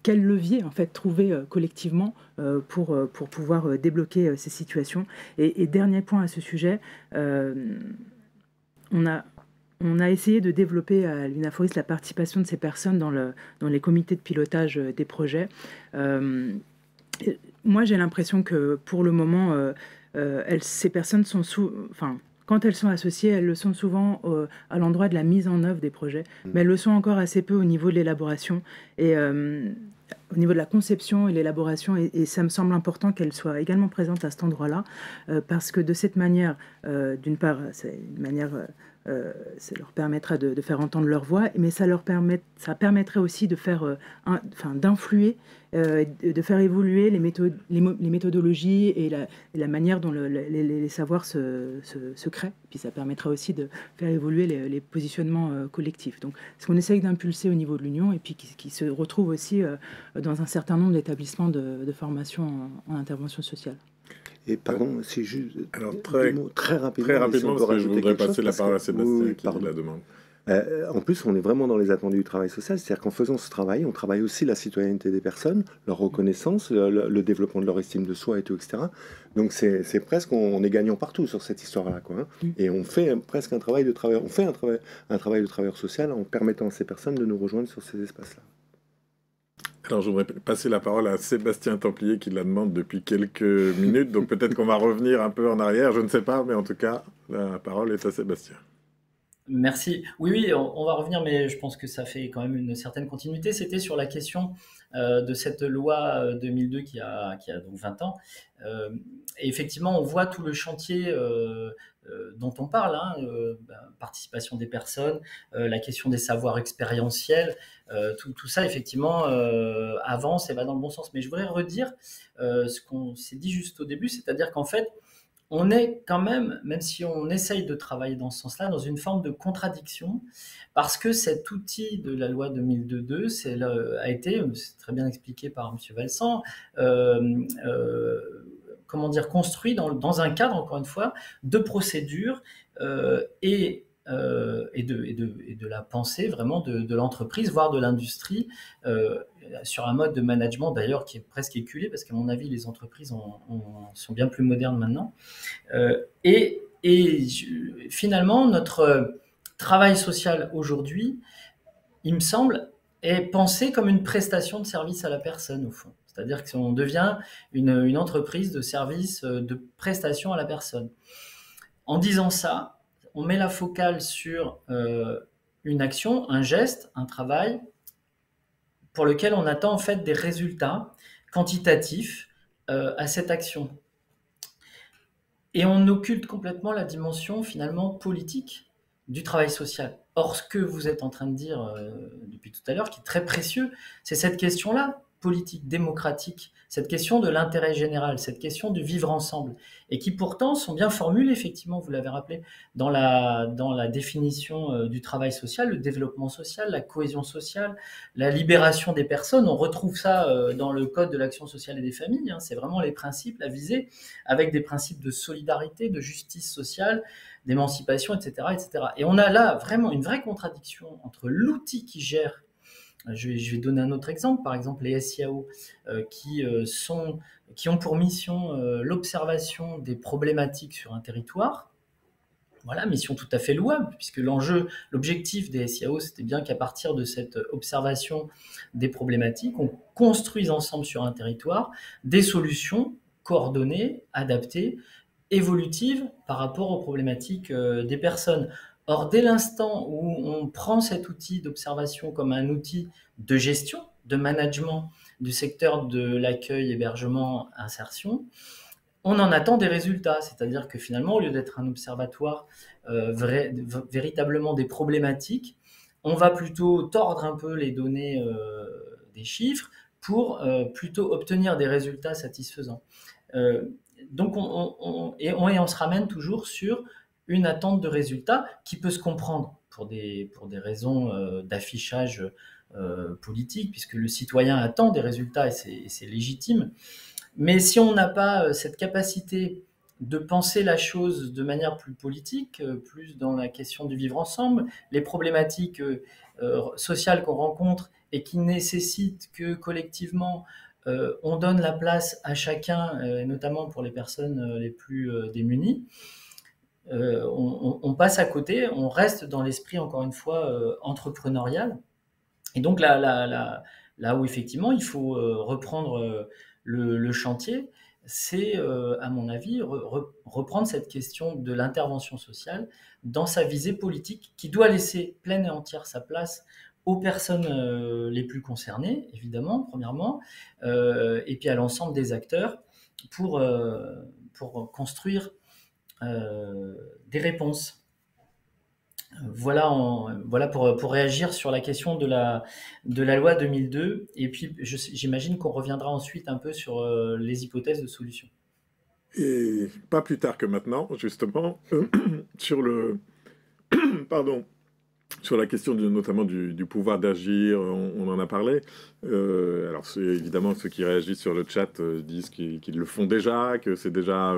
quel levier en fait trouver collectivement pour pouvoir débloquer ces situations. Et dernier point à ce sujet, on a on a essayé de développer à l'Unaforis la participation de ces personnes dans les comités de pilotage des projets. Moi, j'ai l'impression que pour le moment, ces personnes sont quand elles sont associées, elles le sont souvent à l'endroit de la mise en œuvre des projets, mais elles le sont encore assez peu au niveau de l'élaboration et au niveau de la conception et l'élaboration. Et ça me semble important qu'elles soient également présentes à cet endroit-là, parce que de cette manière, d'une part, c'est une manière... ça leur permettra de faire entendre leur voix, mais ça permettrait aussi de faire, d'influer, de faire évoluer les méthodologies et la manière dont les savoirs se créent. Puis ça permettra aussi de faire évoluer les positionnements collectifs. Donc, ce qu'on essaye d'impulser au niveau de l'Union et puis qui se retrouve aussi dans un certain nombre d'établissements de formation en intervention sociale. Et pardon, c'est juste Alors, très rapidement. Très rapidement, parce que je voudrais passer la parole à Sébastien qui la demande. En plus, on est vraiment dans les attendus du travail social, c'est-à-dire qu'en faisant ce travail, on travaille aussi la citoyenneté des personnes, leur reconnaissance, le développement de leur estime de soi et tout, etc. Donc c'est presque, on est gagnant partout sur cette histoire-là, quoi. Hein. Et on fait presque un travail de travailleur, un travail de travailleur social en permettant à ces personnes de nous rejoindre sur ces espaces-là. Alors, je voudrais passer la parole à Sébastien Templier qui la demande depuis quelques minutes. Donc, peut-être qu'on va revenir un peu en arrière, je ne sais pas, mais en tout cas, la parole est à Sébastien. Merci. Oui, on va revenir, mais je pense que ça fait quand même une certaine continuité. C'était sur la question de cette loi 2002 qui a donc 20 ans. Et effectivement, on voit tout le chantier dont on parle, hein, participation des personnes, la question des savoirs expérientiels, tout ça, effectivement, avance et va dans le bon sens. Mais je voudrais redire ce qu'on s'est dit juste au début, c'est-à-dire qu'en fait, on est quand même si on essaye de travailler dans ce sens-là, dans une forme de contradiction, parce que cet outil de la loi 2002 a été, c'est très bien expliqué par M. Valsan, construit dans un cadre, encore une fois, de procédures et de la pensée vraiment de l'entreprise, voire de l'industrie, sur un mode de management d'ailleurs qui est presque éculé, parce qu'à mon avis, les entreprises sont bien plus modernes maintenant. Finalement, notre travail social aujourd'hui, il me semble, est pensé comme une prestation de service à la personne, au fond. C'est-à-dire qu'on devient une entreprise de service, de prestation à la personne. En disant ça, on met la focale sur une action, un geste, un travail, pour lequel on attend en fait des résultats quantitatifs à cette action. Et on occulte complètement la dimension finalement politique du travail social. Or, ce que vous êtes en train de dire depuis tout à l'heure, qui est très précieux, c'est cette question-là, politique, démocratique, cette question de l'intérêt général, cette question du vivre ensemble, et qui pourtant sont bien formulées, effectivement, vous l'avez rappelé, dans la définition du travail social, le développement social, la cohésion sociale, la libération des personnes. On retrouve ça dans le Code de l'action sociale et des familles, hein, c'est vraiment les principes, la visée, avec des principes de solidarité, de justice sociale, d'émancipation, etc., etc. Et on a là vraiment une vraie contradiction entre l'outil qui gère. Je vais donner un autre exemple, par exemple les SIAO qui ont pour mission l'observation des problématiques sur un territoire. Voilà, mission tout à fait louable, puisque l'objectif des SIAO, c'était bien qu'à partir de cette observation des problématiques, on construise ensemble sur un territoire des solutions coordonnées, adaptées, évolutives par rapport aux problématiques des personnes. Or, dès l'instant où on prend cet outil d'observation comme un outil de gestion, de management du secteur de l'accueil, hébergement, insertion, on en attend des résultats. C'est-à-dire que finalement, au lieu d'être un observatoire véritablement des problématiques, on va plutôt tordre un peu les données des chiffres pour plutôt obtenir des résultats satisfaisants. Donc, on se ramène toujours sur une attente de résultats qui peut se comprendre pour des raisons d'affichage politique, puisque le citoyen attend des résultats et c'est légitime. Mais si on n'a pas cette capacité de penser la chose de manière plus politique, plus dans la question du vivre ensemble, les problématiques sociales qu'on rencontre et qui nécessitent que collectivement on donne la place à chacun, notamment pour les personnes les plus démunies, on passe à côté, on reste dans l'esprit, encore une fois, entrepreneurial. Et donc là où effectivement il faut reprendre le chantier, c'est à mon avis reprendre cette question de l'intervention sociale dans sa visée politique qui doit laisser pleine et entière sa place aux personnes les plus concernées, évidemment, premièrement, et puis à l'ensemble des acteurs pour, pour construire des réponses. Voilà pour réagir sur la question de la loi 2002. Et puis, j'imagine qu'on reviendra ensuite un peu sur les hypothèses de solutions. Et pas plus tard que maintenant, justement, sur le... Pardon. Sur la question notamment du pouvoir d'agir, on en a parlé. Alors évidemment, ceux qui réagissent sur le chat disent qu'ils le font déjà, que c'est déjà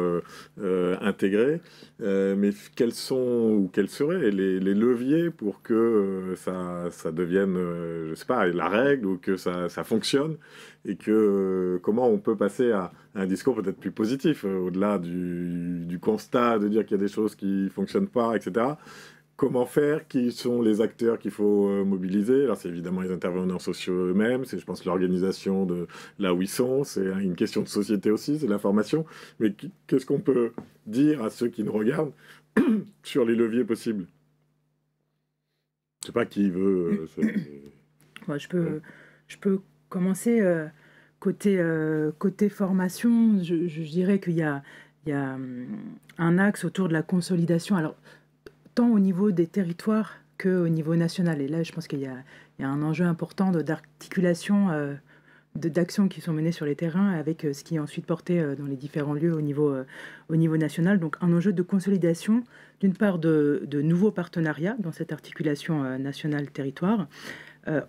intégré. Mais quels sont ou quels seraient les leviers pour que ça devienne, je sais pas, la règle ou que ça fonctionne et que comment on peut passer à un discours peut-être plus positif au-delà du constat de dire qu'il y a des choses qui fonctionnent pas, etc. Comment faire? Qui sont les acteurs qu'il faut mobiliser? Alors, c'est évidemment les intervenants sociaux eux-mêmes, c'est, je pense, l'organisation de là où ils sont, c'est une question de société aussi, c'est l'information. Mais qu'est-ce qu'on peut dire à ceux qui nous regardent sur les leviers possibles? Je sais pas qui veut. Moi, je peux commencer côté formation. Je dirais qu'il y a un axe autour de la consolidation. Alors, tant au niveau des territoires qu'au niveau national. Et là, je pense qu'il y a un enjeu important d'articulation d'actions qui sont menées sur les terrains avec ce qui est ensuite porté dans les différents lieux au niveau national. Donc un enjeu de consolidation, d'une part de nouveaux partenariats dans cette articulation nationale-territoire,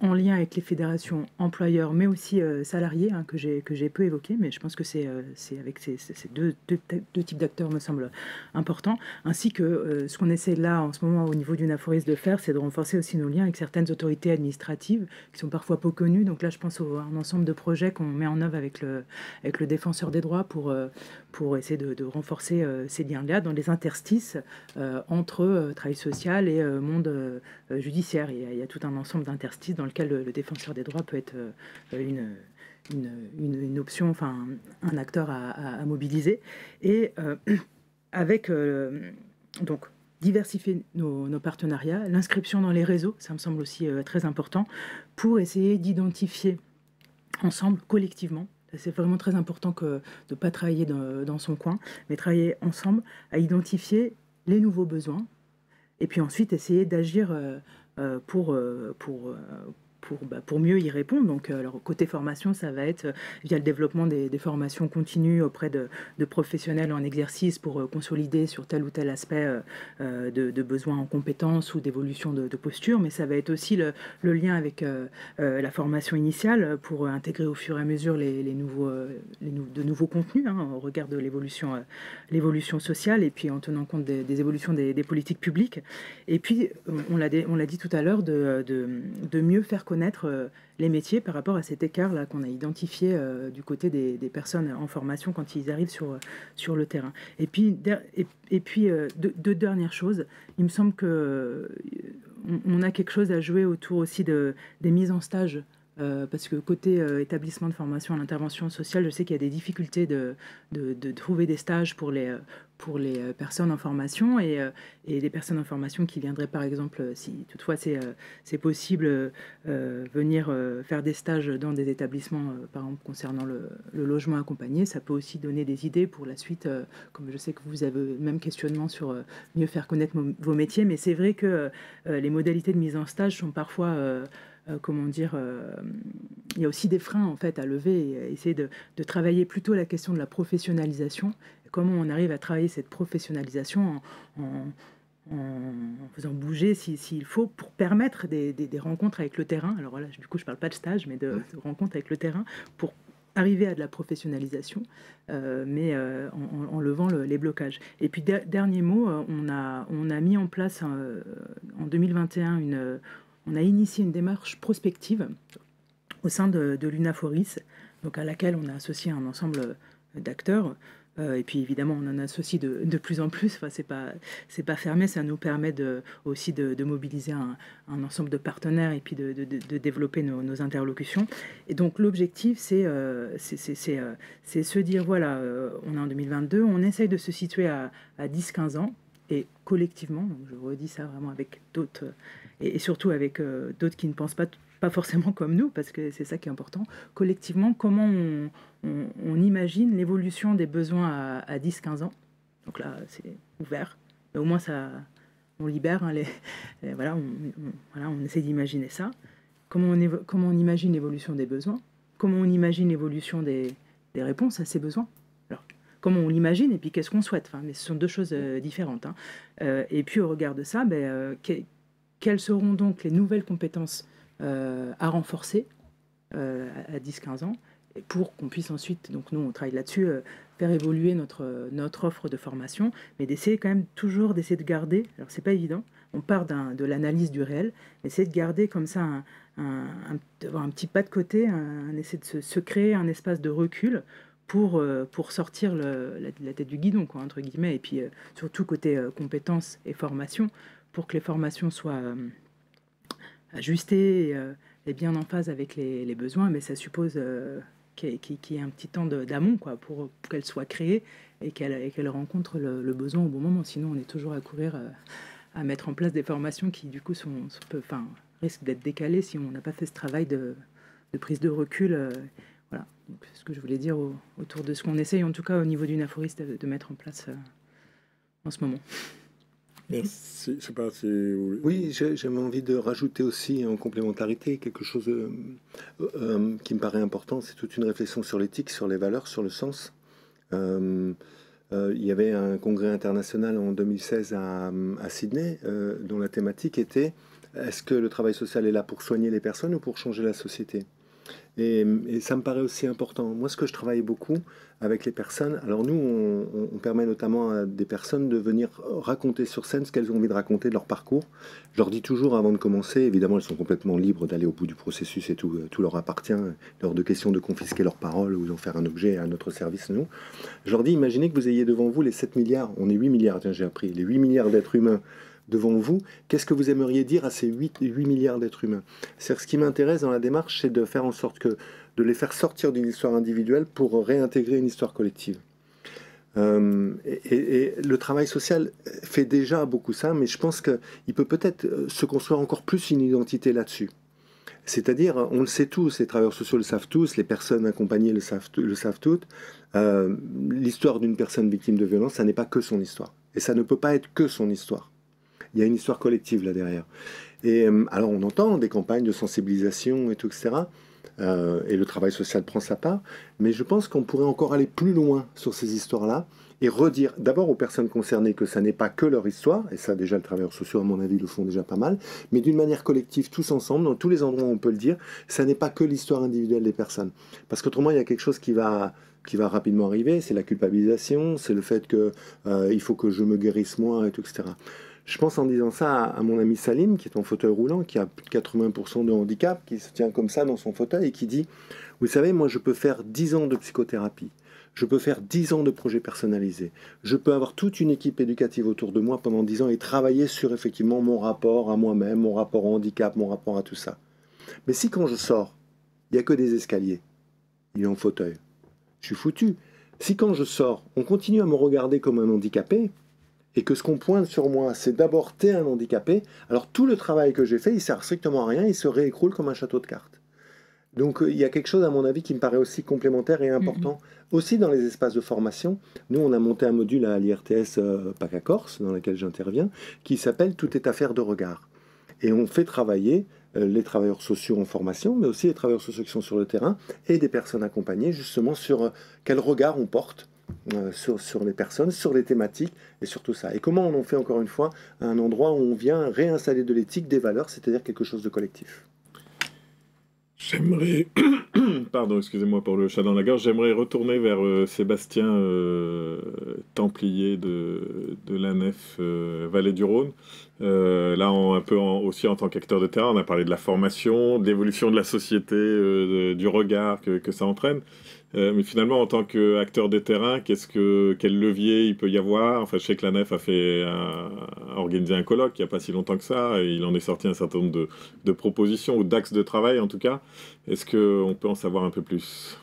en lien avec les fédérations employeurs, mais aussi salariés, hein, que j'ai peu évoqué, mais je pense que c'est avec ces deux types d'acteurs me semble important, ainsi que ce qu'on essaie là en ce moment au niveau d'Unaforis de faire, c'est de renforcer aussi nos liens avec certaines autorités administratives qui sont parfois peu connues. Donc là, je pense à un ensemble de projets qu'on met en œuvre avec le défenseur des droits pour essayer de renforcer ces liens-là dans les interstices entre travail social et monde judiciaire. Il y a tout un ensemble d'interstices dans lequel le défenseur des droits peut être une option, enfin un acteur à mobiliser. Et avec donc diversifier nos partenariats, l'inscription dans les réseaux, ça me semble aussi très important, pour essayer d'identifier ensemble, collectivement. C'est vraiment très important de ne pas travailler dans son coin, mais travailler ensemble à identifier les nouveaux besoins, et puis ensuite essayer d'agir pour mieux y répondre. Donc, alors, côté formation, ça va être via le développement des formations continues auprès de professionnels en exercice pour consolider sur tel ou tel aspect de besoins en compétences ou d'évolution de posture, mais ça va être aussi le lien avec la formation initiale pour intégrer au fur et à mesure de nouveaux contenus, hein, au regard de l'évolution sociale et puis en tenant compte des évolutions des politiques publiques. Et puis, on l'a dit tout à l'heure, de mieux faire connaître les métiers par rapport à cet écart-là qu'on a identifié du côté des personnes en formation quand ils arrivent sur le terrain. Et puis deux dernières choses. Il me semble qu'on a quelque chose à jouer autour aussi des mises en stage. Parce que côté établissement de formation à l'intervention sociale, je sais qu'il y a des difficultés de trouver des stages pour les personnes en formation et des personnes en formation qui viendraient, par exemple, si toutefois c'est possible, venir faire des stages dans des établissements, par exemple concernant le logement accompagné. Ça peut aussi donner des idées pour la suite, comme je sais que vous avez le même questionnement sur mieux faire connaître vos métiers, mais c'est vrai que les modalités de mise en stage sont parfois... il y a aussi des freins en fait à lever et à essayer de travailler plutôt la question de la professionnalisation. Comment on arrive à travailler cette professionnalisation en faisant bouger s'il faut pour permettre des rencontres avec le terrain. Alors voilà, du coup je parle pas de stage mais de rencontres avec le terrain pour arriver à de la professionnalisation, mais en levant les blocages. Et puis dernier mot, on a mis en place en 2021 on a initié une démarche prospective au sein de l'Unaforis, donc à laquelle on a associé un ensemble d'acteurs Et puis évidemment, on en associe de plus en plus. Enfin, c'est pas fermé. Ça nous permet aussi de mobiliser un ensemble de partenaires et puis de développer nos interlocutions. Et donc l'objectif, c'est se dire, voilà, on est en 2022, on essaye de se situer à 10-15 ans. Et collectivement, donc je redis ça vraiment avec d'autres, et surtout avec d'autres qui ne pensent pas forcément comme nous, parce que c'est ça qui est important, collectivement, comment on imagine l'évolution des besoins à 10-15 ans. Donc là, c'est ouvert, mais au moins ça, on libère, hein, voilà, on essaie d'imaginer ça. Comment on imagine l'évolution des besoins, comment on imagine l'évolution des réponses à ces besoins. Alors, comment on l'imagine et puis qu'est-ce qu'on souhaite. Enfin, mais ce sont deux choses différentes. Hein. Et puis au regard de ça, quelles seront donc les nouvelles compétences à renforcer à 10-15 ans pour qu'on puisse ensuite, donc nous on travaille là-dessus, faire évoluer notre offre de formation, mais d'essayer quand même toujours d'essayer de garder, alors c'est pas évident, on part de l'analyse du réel, mais essayer de garder comme ça d'avoir un petit pas de côté, essayer de se créer un espace de recul pour sortir la tête du guidon, quoi, entre guillemets, et puis surtout côté compétences et formation, pour que les formations soient ajustées et bien en phase avec les besoins, mais ça suppose qu'il y ait un petit temps d'amont, quoi, pour qu'elles soient créées et qu'elles rencontrent le besoin au bon moment. Sinon, on est toujours à courir à mettre en place des formations qui, du coup, risquent d'être décalées si on n'a pas fait ce travail de prise de recul. Voilà, donc ce que je voulais dire autour de ce qu'on essaye, en tout cas au niveau du NAFORIS, de mettre en place en ce moment. Merci. Je sais pas si... Oui, j'avais envie de rajouter aussi en complémentarité quelque chose qui me paraît important. C'est toute une réflexion sur l'éthique, sur les valeurs, sur le sens. Il y avait un congrès international en 2016 à Sydney dont la thématique était: est-ce que le travail social est là pour soigner les personnes ou pour changer la société ? Et ça me paraît aussi important. Moi, ce que je travaille beaucoup avec les personnes, alors nous, on permet notamment à des personnes de venir raconter sur scène ce qu'elles ont envie de raconter de leur parcours. Je leur dis toujours avant de commencer, évidemment, elles sont complètement libres d'aller au bout du processus et tout leur appartient, hors de question de confisquer leurs paroles ou d'en faire un objet à notre service, nous. Je leur dis, imaginez que vous ayez devant vous les 7 milliards, on est 8 milliards, tiens, j'ai appris, les 8 milliards d'êtres humains devant vous, qu'est-ce que vous aimeriez dire à ces 8 milliards d'êtres humains? C'est-à-dire, ce qui m'intéresse dans la démarche, c'est de faire en sorte de les faire sortir d'une histoire individuelle pour réintégrer une histoire collective. Et le travail social fait déjà beaucoup ça, mais je pense qu'il peut peut-être se construire encore plus une identité là-dessus. C'est-à-dire, on le sait tous, les travailleurs sociaux le savent tous, les personnes accompagnées le savent toutes, l'histoire d'une personne victime de violence, ça n'est pas que son histoire. Et ça ne peut pas être que son histoire. Il y a une histoire collective là derrière. Et alors on entend des campagnes de sensibilisation et tout, etc. Et le travail social prend sa part. Mais je pense qu'on pourrait encore aller plus loin sur ces histoires-là et redire d'abord aux personnes concernées que ça n'est pas que leur histoire, et ça déjà les travailleurs sociaux à mon avis le font déjà pas mal, mais d'une manière collective, tous ensemble, dans tous les endroits où on peut le dire, ça n'est pas que l'histoire individuelle des personnes. Parce qu'autrement il y a quelque chose qui va rapidement arriver, c'est la culpabilisation, c'est le fait que il faut que je me guérisse moi, et tout, etc. Je pense en disant ça à mon ami Salim, qui est en fauteuil roulant, qui a plus de 80% de handicap, qui se tient comme ça dans son fauteuil et qui dit « Vous savez, moi je peux faire 10 ans de psychothérapie, je peux faire 10 ans de projets personnalisés, je peux avoir toute une équipe éducative autour de moi pendant 10 ans et travailler sur effectivement mon rapport à moi-même, mon rapport au handicap, mon rapport à tout ça. Mais si quand je sors, il n'y a que des escaliers, il est en fauteuil, je suis foutu. Si quand je sors, on continue à me regarder comme un handicapé, et que ce qu'on pointe sur moi, c'est d'abord t'es un handicapé, alors tout le travail que j'ai fait, il sert strictement à rien, il se réécroule comme un château de cartes. Donc il y a quelque chose, à mon avis, qui me paraît aussi complémentaire et important. Aussi dans les espaces de formation, nous on a monté un module à l'IRTS PACA Corse, dans lequel j'interviens, qui s'appelle « Tout est affaire de regard ». Et on fait travailler les travailleurs sociaux en formation, mais aussi les travailleurs sociaux qui sont sur le terrain, et des personnes accompagnées, justement sur quel regard on porte sur les personnes, sur les thématiques et sur tout ça. Et comment on en fait encore une fois un endroit où on vient réinstaller de l'éthique, des valeurs, c'est-à-dire quelque chose de collectif. J'aimerais Pardon, excusez-moi pour le chat dans la gorge. J'aimerais retourner vers Sébastien Templier de l'ANEF Vallée du Rhône. Là, aussi en tant qu'acteur de terrain, on a parlé de la formation, de l'évolution de la société, du regard que ça entraîne. Mais finalement, en tant qu'acteur de terrain, quel levier il peut y avoir? Enfin, je sais que l'ANEF a organisé un colloque il n'y a pas si longtemps que ça, et il en est sorti un certain nombre de propositions ou d'axes de travail en tout cas. Est-ce qu'on peut en savoir un peu plus?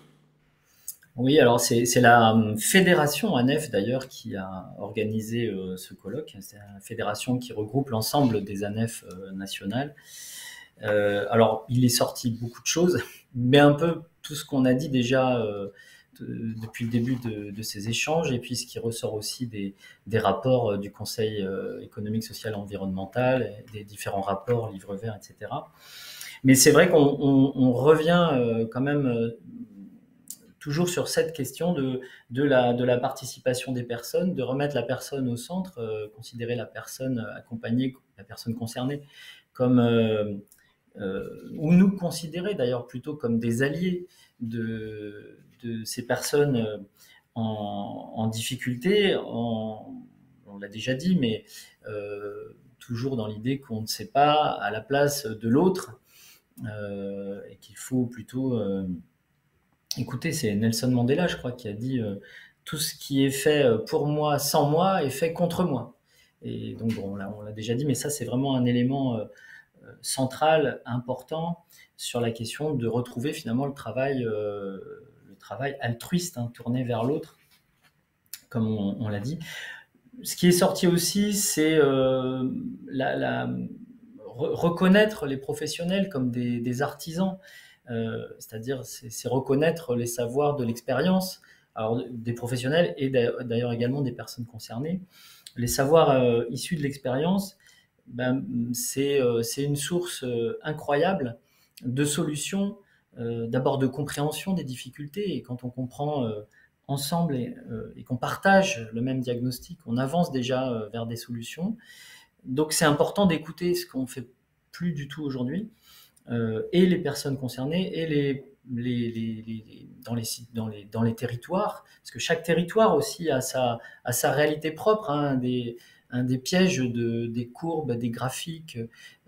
Oui, alors c'est la fédération ANEF d'ailleurs qui a organisé ce colloque. C'est une fédération qui regroupe l'ensemble des ANEF nationales. Alors, il est sorti beaucoup de choses, mais un peu tout ce qu'on a dit déjà depuis le début de ces échanges, et puis ce qui ressort aussi des rapports du Conseil économique, social et environnemental, et des différents rapports, livres verts, etc. Mais c'est vrai qu'on revient quand même toujours sur cette question de la participation des personnes, de remettre la personne au centre, considérer la personne accompagnée, la personne concernée, comme ou nous considérer d'ailleurs plutôt comme des alliés de ces personnes en difficulté, on l'a déjà dit, mais toujours dans l'idée qu'on ne sait pas à la place de l'autre et qu'il faut plutôt écoutez, c'est Nelson Mandela, je crois, qui a dit tout ce qui est fait pour moi, sans moi, est fait contre moi. Et donc, bon, on l'a déjà dit, mais ça, c'est vraiment un élément central, important, sur la question de retrouver finalement le travail altruiste, hein, tourné vers l'autre, comme on l'a dit. Ce qui est sorti aussi, c'est reconnaître les professionnels comme des artisans. C'est-à-dire c'est reconnaître les savoirs de l'expérience, alors des professionnels et d'ailleurs également des personnes concernées. Les savoirs issus de l'expérience, c'est une source incroyable de solutions, d'abord de compréhension des difficultés, et quand on comprend ensemble et qu'on partage le même diagnostic, on avance déjà vers des solutions. Donc c'est important d'écouter ce qu'on ne fait plus du tout aujourd'hui, et les personnes concernées et dans les territoires, parce que chaque territoire aussi a sa réalité propre, hein, un des pièges des courbes, des graphiques,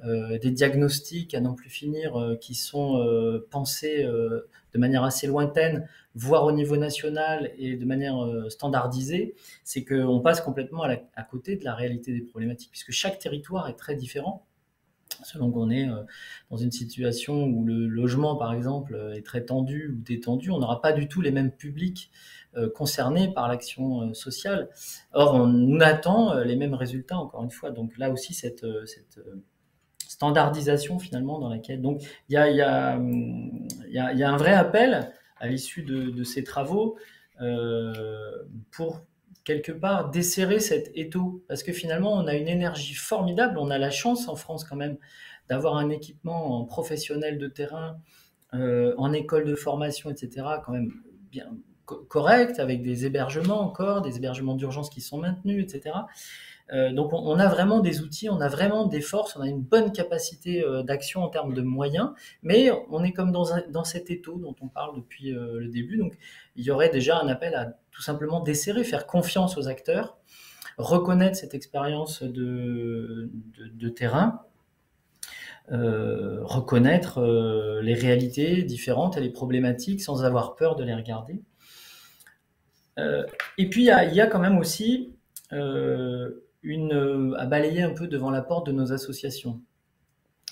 des diagnostics à n'en plus finir, qui sont pensés de manière assez lointaine, voire au niveau national et de manière standardisée, c'est qu'on passe complètement à côté de la réalité des problématiques, puisque chaque territoire est très différent. Selon qu'on est dans une situation où le logement, par exemple, est très tendu ou détendu, on n'aura pas du tout les mêmes publics concernés par l'action sociale. Or, on attend les mêmes résultats, encore une fois. Donc là aussi, cette standardisation, finalement, dans laquelle... Donc, il y a un vrai appel à l'issue de ces travaux pour quelque part desserrer cet étau, parce que finalement on a une énergie formidable, on a la chance en France quand même d'avoir un équipement en professionnel de terrain, en école de formation, etc., quand même bien correct, avec des hébergements encore, des hébergements d'urgence qui sont maintenus, etc. Donc on a vraiment des outils, on a vraiment des forces, on a une bonne capacité d'action en termes de moyens, mais on est comme dans cet étau dont on parle depuis le début. Donc il y aurait déjà un appel à tout simplement desserrer, faire confiance aux acteurs, reconnaître cette expérience de terrain, reconnaître les réalités différentes et les problématiques sans avoir peur de les regarder. Et puis il y a quand même aussi à balayer un peu devant la porte de nos associations.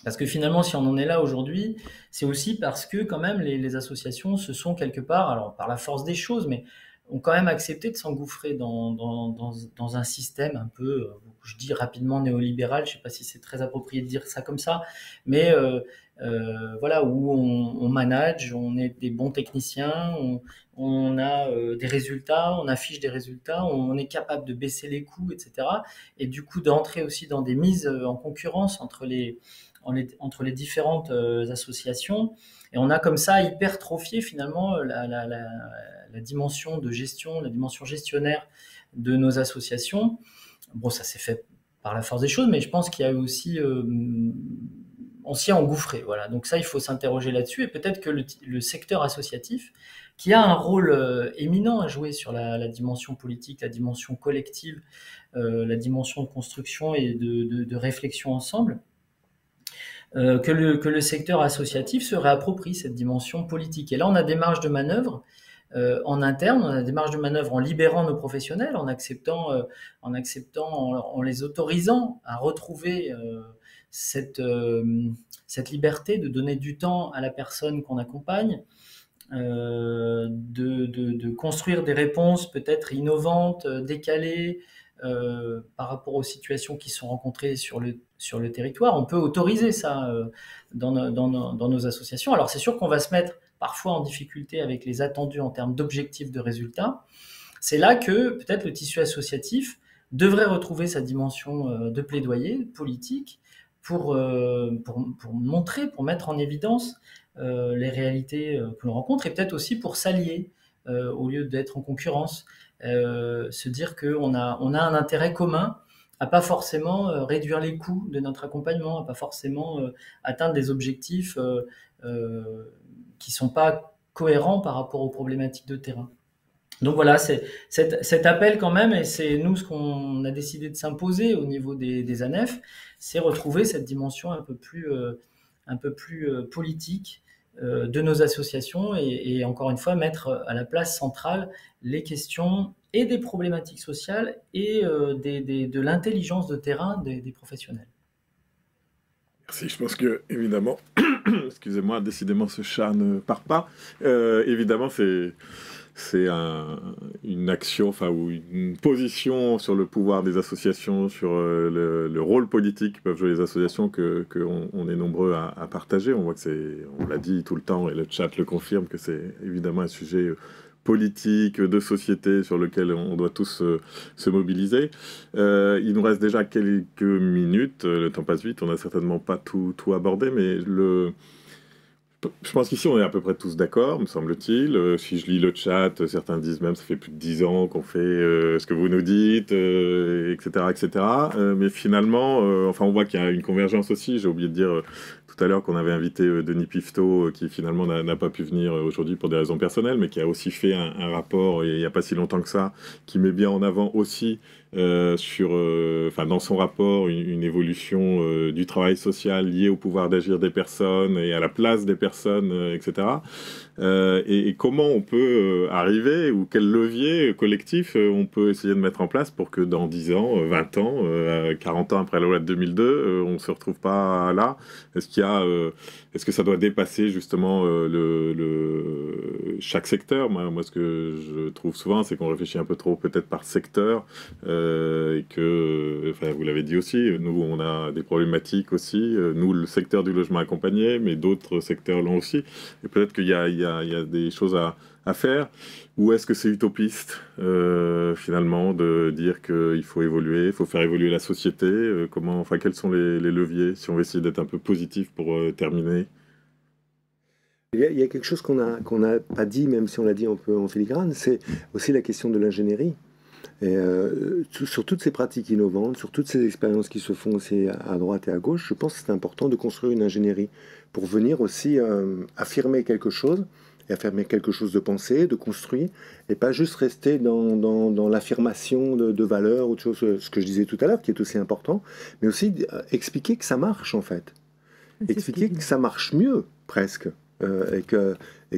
Parce que finalement, si on en est là aujourd'hui, c'est aussi parce que quand même les associations se sont quelque part, alors par la force des choses, mais ont quand même accepté de s'engouffrer dans un système un peu, je dis rapidement néolibéral, je ne sais pas si c'est très approprié de dire ça comme ça, mais voilà, où on manage, on est des bons techniciens, on a des résultats, on affiche des résultats, on est capable de baisser les coûts, etc. Et du coup d'entrer aussi dans des mises en concurrence entre les différentes associations. Et on a comme ça hypertrophié finalement la dimension de gestion, la dimension gestionnaire de nos associations. Bon, ça s'est fait par la force des choses, mais je pense qu'il y a eu aussi on s'y est engouffré. Voilà. Donc ça, il faut s'interroger là-dessus, et peut-être que le secteur associatif, qui a un rôle éminent à jouer sur la dimension politique, la dimension collective, la dimension de construction et de réflexion ensemble, que le secteur associatif se réapproprie cette dimension politique. Et là, on a des marges de manœuvre en interne, on a des marges de manœuvre en libérant nos professionnels, en les autorisant à retrouver cette liberté de donner du temps à la personne qu'on accompagne, de construire des réponses peut-être innovantes, décalées, par rapport aux situations qui sont rencontrées sur le territoire. On peut autoriser ça dans nos associations. Alors c'est sûr qu'on va se mettre parfois en difficulté avec les attendus en termes d'objectifs de résultats. C'est là que peut-être le tissu associatif devrait retrouver sa dimension de plaidoyer politique pour montrer, pour mettre en évidence les réalités que l'on rencontre, et peut-être aussi pour s'allier au lieu d'être en concurrence. Se dire qu'on a un intérêt commun à pas forcément réduire les coûts de notre accompagnement, à pas forcément atteindre des objectifs qui sont pas cohérents par rapport aux problématiques de terrain. Donc voilà, c'est cet appel quand même, et c'est nous ce qu'on a décidé de s'imposer au niveau des ANEF, c'est retrouver cette dimension un peu plus politique de nos associations, et encore une fois mettre à la place centrale les questions et des problématiques sociales et de l'intelligence de terrain des professionnels. Merci, je pense que, évidemment, excusez-moi, décidément ce chat ne part pas. Évidemment, c'est une action, enfin, ou une position sur le pouvoir des associations, sur le rôle politique que peuvent jouer les associations, qu'on est nombreux à partager. On voit que on l'a dit tout le temps, et le chat le confirme, que c'est évidemment un sujet politique, de société, sur lequel on doit tous se mobiliser. Il nous reste déjà quelques minutes, le temps passe vite, on n'a certainement pas tout abordé, mais je pense qu'ici, on est à peu près tous d'accord, me semble-t-il. Si je lis le chat, certains disent même ça fait plus de 10 ans qu'on fait ce que vous nous dites, etc., etc. Mais finalement, enfin, on voit qu'il y a une convergence aussi. J'ai oublié de dire tout à l'heure qu'on avait invité Denis Pifto, qui finalement n'a pas pu venir aujourd'hui pour des raisons personnelles, mais qui a aussi fait un rapport, il n'y a pas si longtemps que ça, qui met bien en avant aussi dans son rapport, une évolution du travail social lié au pouvoir d'agir des personnes et à la place des personnes, etc. Et comment on peut arriver, ou quel levier collectif on peut essayer de mettre en place pour que dans 10 ans, 20 ans, 40 ans après la loi de 2002, on ne se retrouve pas là. Est-ce que ça doit dépasser justement chaque secteur? Moi, ce que je trouve souvent, c'est qu'on réfléchit un peu trop peut-être par secteur, et que, enfin, vous l'avez dit aussi, nous, on a des problématiques aussi, nous, le secteur du logement accompagné, mais d'autres secteurs l'ont aussi, et peut-être qu'il y a des choses à faire, ou est-ce que c'est utopiste, finalement, de dire qu'il faut évoluer, il faut faire évoluer la société, quels sont les leviers, si on veut essayer d'être un peu positif pour terminer? Il y a quelque chose qu'on n'a pas dit, même si on l'a dit un peu en filigrane, c'est aussi la question de l'ingénierie. Et sur toutes ces pratiques innovantes, sur toutes ces expériences qui se font aussi à droite et à gauche, je pense que c'est important de construire une ingénierie pour venir aussi affirmer quelque chose, et affirmer quelque chose de pensé, de construit, et pas juste rester dans l'affirmation de valeurs ou de choses, ce que je disais tout à l'heure, qui est aussi important, mais aussi expliquer que ça marche en fait. Expliquer que ça marche mieux, presque. Et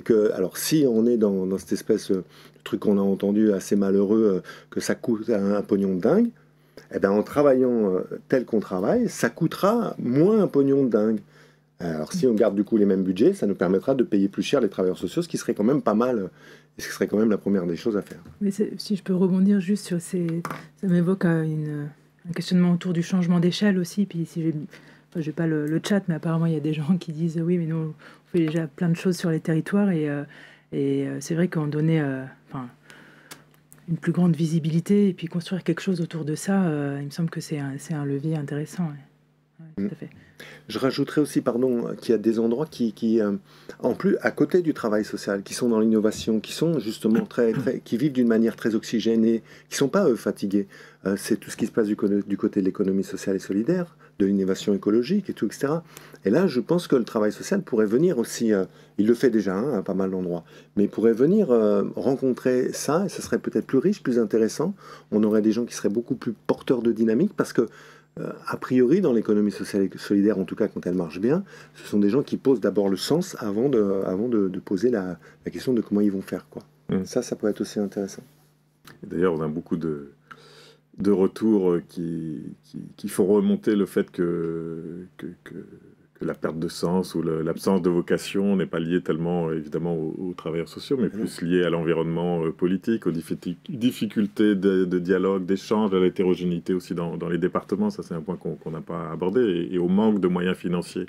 que, alors si on est dans cette espèce de truc qu'on a entendu assez malheureux, que ça coûte un pognon de dingue, eh ben en travaillant tel qu'on travaille, ça coûtera moins un pognon de dingue. Alors si on garde du coup les mêmes budgets, ça nous permettra de payer plus cher les travailleurs sociaux, ce qui serait quand même pas mal, et ce qui serait quand même la première des choses à faire. Mais si je peux rebondir juste sur ça m'évoque un questionnement autour du changement d'échelle aussi, puis si je n'ai pas le chat, mais apparemment il y a des gens qui disent oui, mais nous on fait déjà plein de choses sur les territoires, et c'est vrai qu'on donnait une plus grande visibilité et puis construire quelque chose autour de ça, il me semble que c'est un levier intéressant. Ouais. tout à fait. Je rajouterais aussi, pardon, qu'il y a des endroits en plus, à côté du travail social, qui sont dans l'innovation, qui sont justement qui vivent d'une manière très oxygénée, qui sont pas, eux, fatigués. C'est tout ce qui se passe du côté de l'économie sociale et solidaire, de l'innovation écologique et tout, etc. Et là, je pense que le travail social pourrait venir aussi, il le fait déjà, hein, à pas mal d'endroits, mais il pourrait venir rencontrer ça, et ce serait peut-être plus riche, plus intéressant. On aurait des gens qui seraient beaucoup plus porteurs de dynamique, parce que a priori, dans l'économie sociale et solidaire, en tout cas quand elle marche bien, ce sont des gens qui posent d'abord le sens avant de poser la question de comment ils vont faire, quoi. Ça peut être aussi intéressant. D'ailleurs, on a beaucoup de retours qui font remonter le fait que la perte de sens ou l'absence de vocation n'est pas liée tellement, évidemment, aux travailleurs sociaux, mais plus liée à l'environnement politique, aux difficultés de dialogue, d'échange, à l'hétérogénéité aussi dans les départements. Ça, c'est un point qu'on n'a pas abordé, et au manque de moyens financiers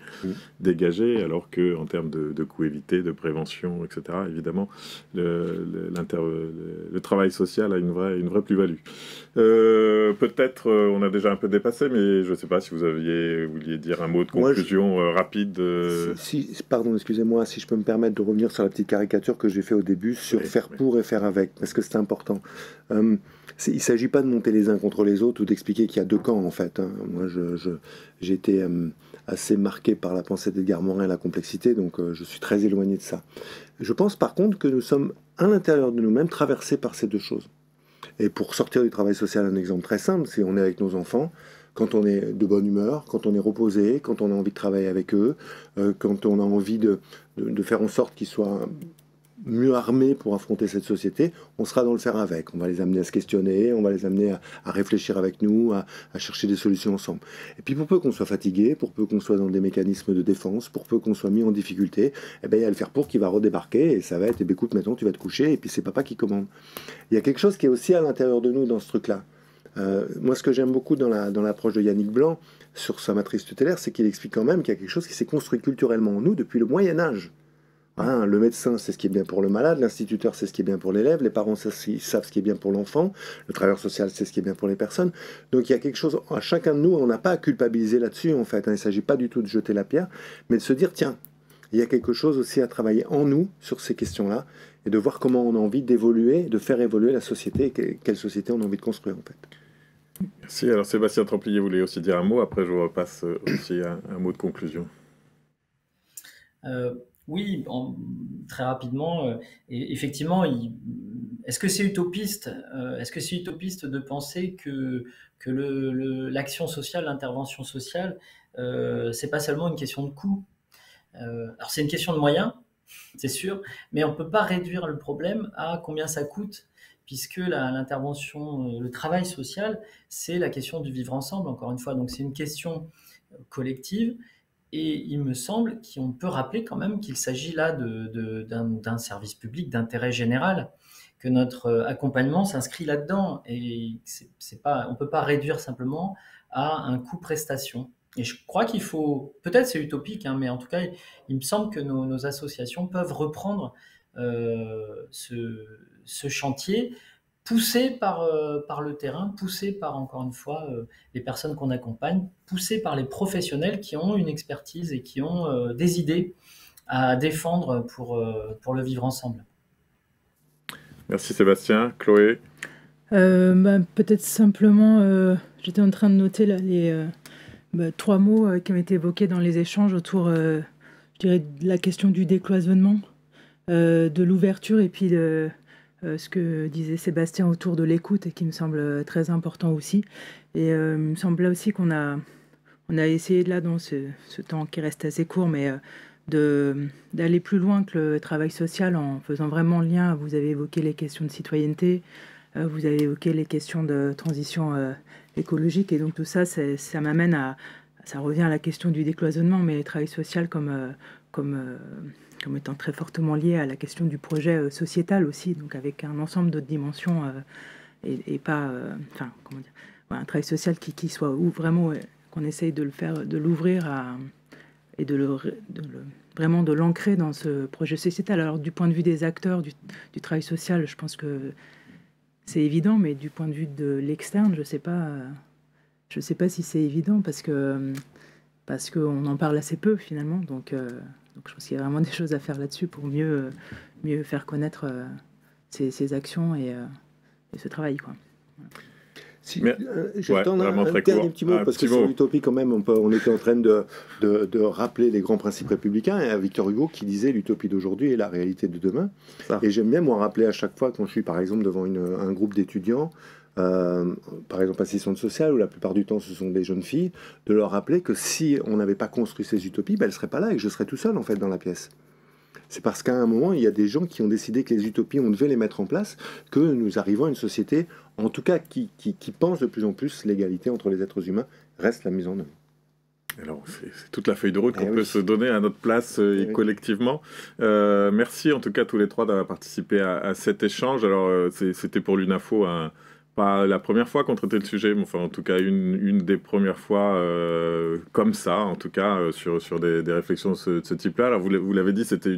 dégagés, alors qu'en termes de coûts évités, de prévention, etc., évidemment, le travail social a une vraie plus-value. Peut-être, on a déjà un peu dépassé, mais je ne sais pas si vous vouliez dire un mot de conclusion rapide. Pardon, excusez-moi, si je peux me permettre de revenir sur la petite caricature que j'ai fait au début sur faire pour et faire avec, parce que c'est important. Il ne s'agit pas de monter les uns contre les autres ou d'expliquer qu'il y a deux camps, en fait. Hein. Moi, j'ai été assez marqué par la pensée d'Edgar Morin et la complexité, donc je suis très éloigné de ça. Je pense par contre que nous sommes à l'intérieur de nous-mêmes traversés par ces deux choses. Et pour sortir du travail social, un exemple très simple, c'est on est avec nos enfants, quand on est de bonne humeur, quand on est reposé, quand on a envie de travailler avec eux, quand on a envie de faire en sorte qu'ils soient mieux armés pour affronter cette société, on sera dans le faire avec. On va les amener à se questionner, on va les amener à réfléchir avec nous, à chercher des solutions ensemble. Et puis pour peu qu'on soit fatigué, pour peu qu'on soit dans des mécanismes de défense, pour peu qu'on soit mis en difficulté, eh ben, il y a le faire pour qui va redébarquer, et ça va être, eh bien, écoute, maintenant tu vas te coucher, et puis c'est papa qui commande. Il y a quelque chose qui est aussi à l'intérieur de nous dans ce truc-là. Moi, ce que j'aime beaucoup dans l'approche de Yannick Blanc sur sa matrice tutélaire, c'est qu'il explique quand même qu'il y a quelque chose qui s'est construit culturellement en nous depuis le Moyen-Âge. Hein, le médecin, c'est ce qui est bien pour le malade, l'instituteur, c'est ce qui est bien pour l'élève, les parents savent ce qui est bien pour l'enfant, le travailleur social, c'est ce qui est bien pour les personnes. Donc il y a quelque chose, à chacun de nous, on n'a pas à culpabiliser là-dessus, en fait. Hein, il ne s'agit pas du tout de jeter la pierre, mais de se dire, tiens, il y a quelque chose aussi à travailler en nous sur ces questions-là, et de voir comment on a envie d'évoluer, de faire évoluer la société, et quelle société on a envie de construire, en fait. Merci. Alors Sébastien Templier voulait aussi dire un mot, après je vous repasse aussi un mot de conclusion. Oui, très rapidement. Et effectivement, est-ce que c'est utopiste de penser que l'action sociale, l'intervention sociale, c'est pas seulement une question de coût. Alors c'est une question de moyens, c'est sûr, mais on peut pas réduire le problème à combien ça coûte, puisque l'intervention, le travail social, c'est la question du vivre ensemble, encore une fois. Donc c'est une question collective. Et il me semble qu'on peut rappeler quand même qu'il s'agit là d'un service public d'intérêt général, que notre accompagnement s'inscrit là-dedans. Et on ne peut pas réduire simplement à un coût prestation. Et je crois qu'il faut, peut-être c'est utopique, hein, mais en tout cas, il me semble que nos associations peuvent reprendre ce chantier, poussé par le terrain, poussé par, encore une fois, les personnes qu'on accompagne, poussé par les professionnels qui ont une expertise et qui ont des idées à défendre pour le vivre ensemble. Merci Sébastien. Chloé? Peut-être simplement, j'étais en train de noter là, les 3 mots qui ont été évoqués dans les échanges autour, je dirais, de la question du décloisonnement, de l'ouverture, et puis ce que disait Sébastien autour de l'écoute, et qui me semble très important aussi. Et il me semble aussi qu'on a essayé là, dans ce temps qui reste assez court, mais d'aller plus loin que le travail social en faisant vraiment le lien. Vous avez évoqué les questions de citoyenneté, vous avez évoqué les questions de transition écologique, et donc tout ça, ça m'amène ça revient à la question du décloisonnement, mais le travail social comme étant très fortement lié à la question du projet sociétal aussi, donc avec un ensemble d'autres dimensions, et pas, comment dire, un travail social qui soit vraiment, qu'on essaye de le faire, de l'ouvrir et vraiment de l'ancrer dans ce projet sociétal. Alors du point de vue des acteurs du travail social, je pense que c'est évident, mais du point de vue de l'externe, je sais pas si c'est évident, parce que parce qu'on en parle assez peu finalement. Donc je pense qu'il y a vraiment des choses à faire là-dessus pour mieux faire connaître ces actions et ce travail, quoi. Si, je vais tendre un dernier petit mot, parce que sur l'utopie, quand même, on était en train de rappeler les grands principes républicains, et à Victor Hugo qui disait l'utopie d'aujourd'hui est la réalité de demain. Et j'aime bien, moi, rappeler à chaque fois, quand je suis, par exemple, devant un groupe d'étudiants, par exemple assistante sociale, où la plupart du temps ce sont des jeunes filles, de leur rappeler que si on n'avait pas construit ces utopies, elles ne seraient pas là et que je serais tout seul, en fait, dans la pièce. C'est parce qu'à un moment, il y a des gens qui ont décidé que les utopies, on devait les mettre en place, que nous arrivons à une société, en tout cas, qui pense de plus en plus l'égalité entre les êtres humains, reste la mise en œuvre. Alors, c'est toute la feuille de route qu'on peut se donner à notre place collectivement. Merci en tout cas tous les trois d'avoir participé à cet échange. Alors, c'était pour l'UNAFO pas la première fois qu'on traitait le sujet, mais enfin en tout cas une des premières fois comme ça, en tout cas sur des réflexions de ce type-là. Alors vous l'avez dit, c'était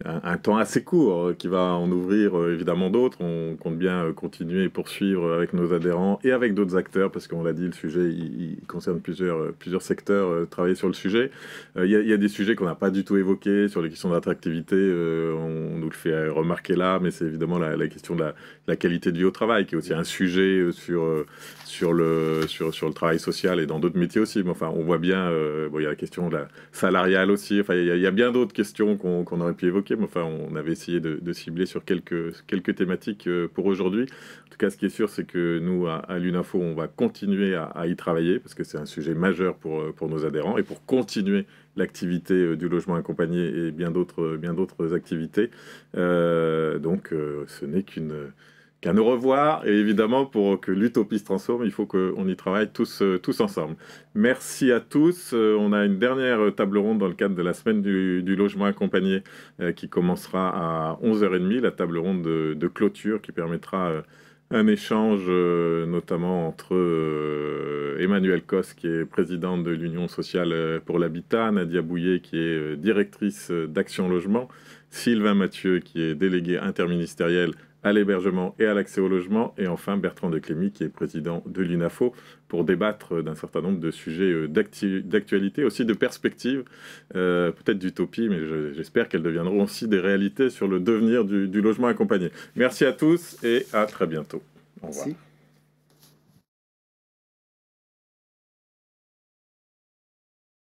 un temps assez court qui va en ouvrir évidemment d'autres. On compte bien continuer et poursuivre avec nos adhérents et avec d'autres acteurs, parce qu'on l'a dit, le sujet il concerne plusieurs secteurs, travailler sur le sujet. Il y a des sujets qu'on n'a pas du tout évoqués sur les questions d'attractivité, on nous le fait remarquer là, mais c'est évidemment la question de la qualité de vie au travail, qui est aussi un sujet sur le travail social et dans d'autres métiers aussi. Mais enfin, on voit bien, il y a la question de la salariale aussi, enfin, il y a bien d'autres questions qu'on aurait pu évoquer, mais enfin, on avait essayé de cibler sur quelques thématiques pour aujourd'hui. En tout cas, ce qui est sûr, c'est que nous, à l'UNAFO, on va continuer à y travailler, parce que c'est un sujet majeur pour nos adhérents, et pour continuer l'activité du logement accompagné et bien d'autres activités. Donc, ce n'est qu'un au revoir, et évidemment, pour que l'utopie se transforme, il faut qu'on y travaille tous ensemble. Merci à tous. On a une dernière table ronde dans le cadre de la semaine du logement accompagné qui commencera à 11h30, la table ronde de clôture qui permettra un échange notamment entre Emmanuel Cos, qui est présidente de l'Union sociale pour l'habitat, Nadia Bouillet, qui est directrice d'Action Logement, Sylvain Mathieu, qui est délégué interministériel à l'hébergement et à l'accès au logement, et enfin Bertrand Declémy, qui est président de l'UNAFO, pour débattre d'un certain nombre de sujets d'actualité, aussi de perspectives, peut-être d'utopie, mais j'espère qu'elles deviendront aussi des réalités sur le devenir du logement accompagné. Merci à tous et à très bientôt. Au revoir. Merci.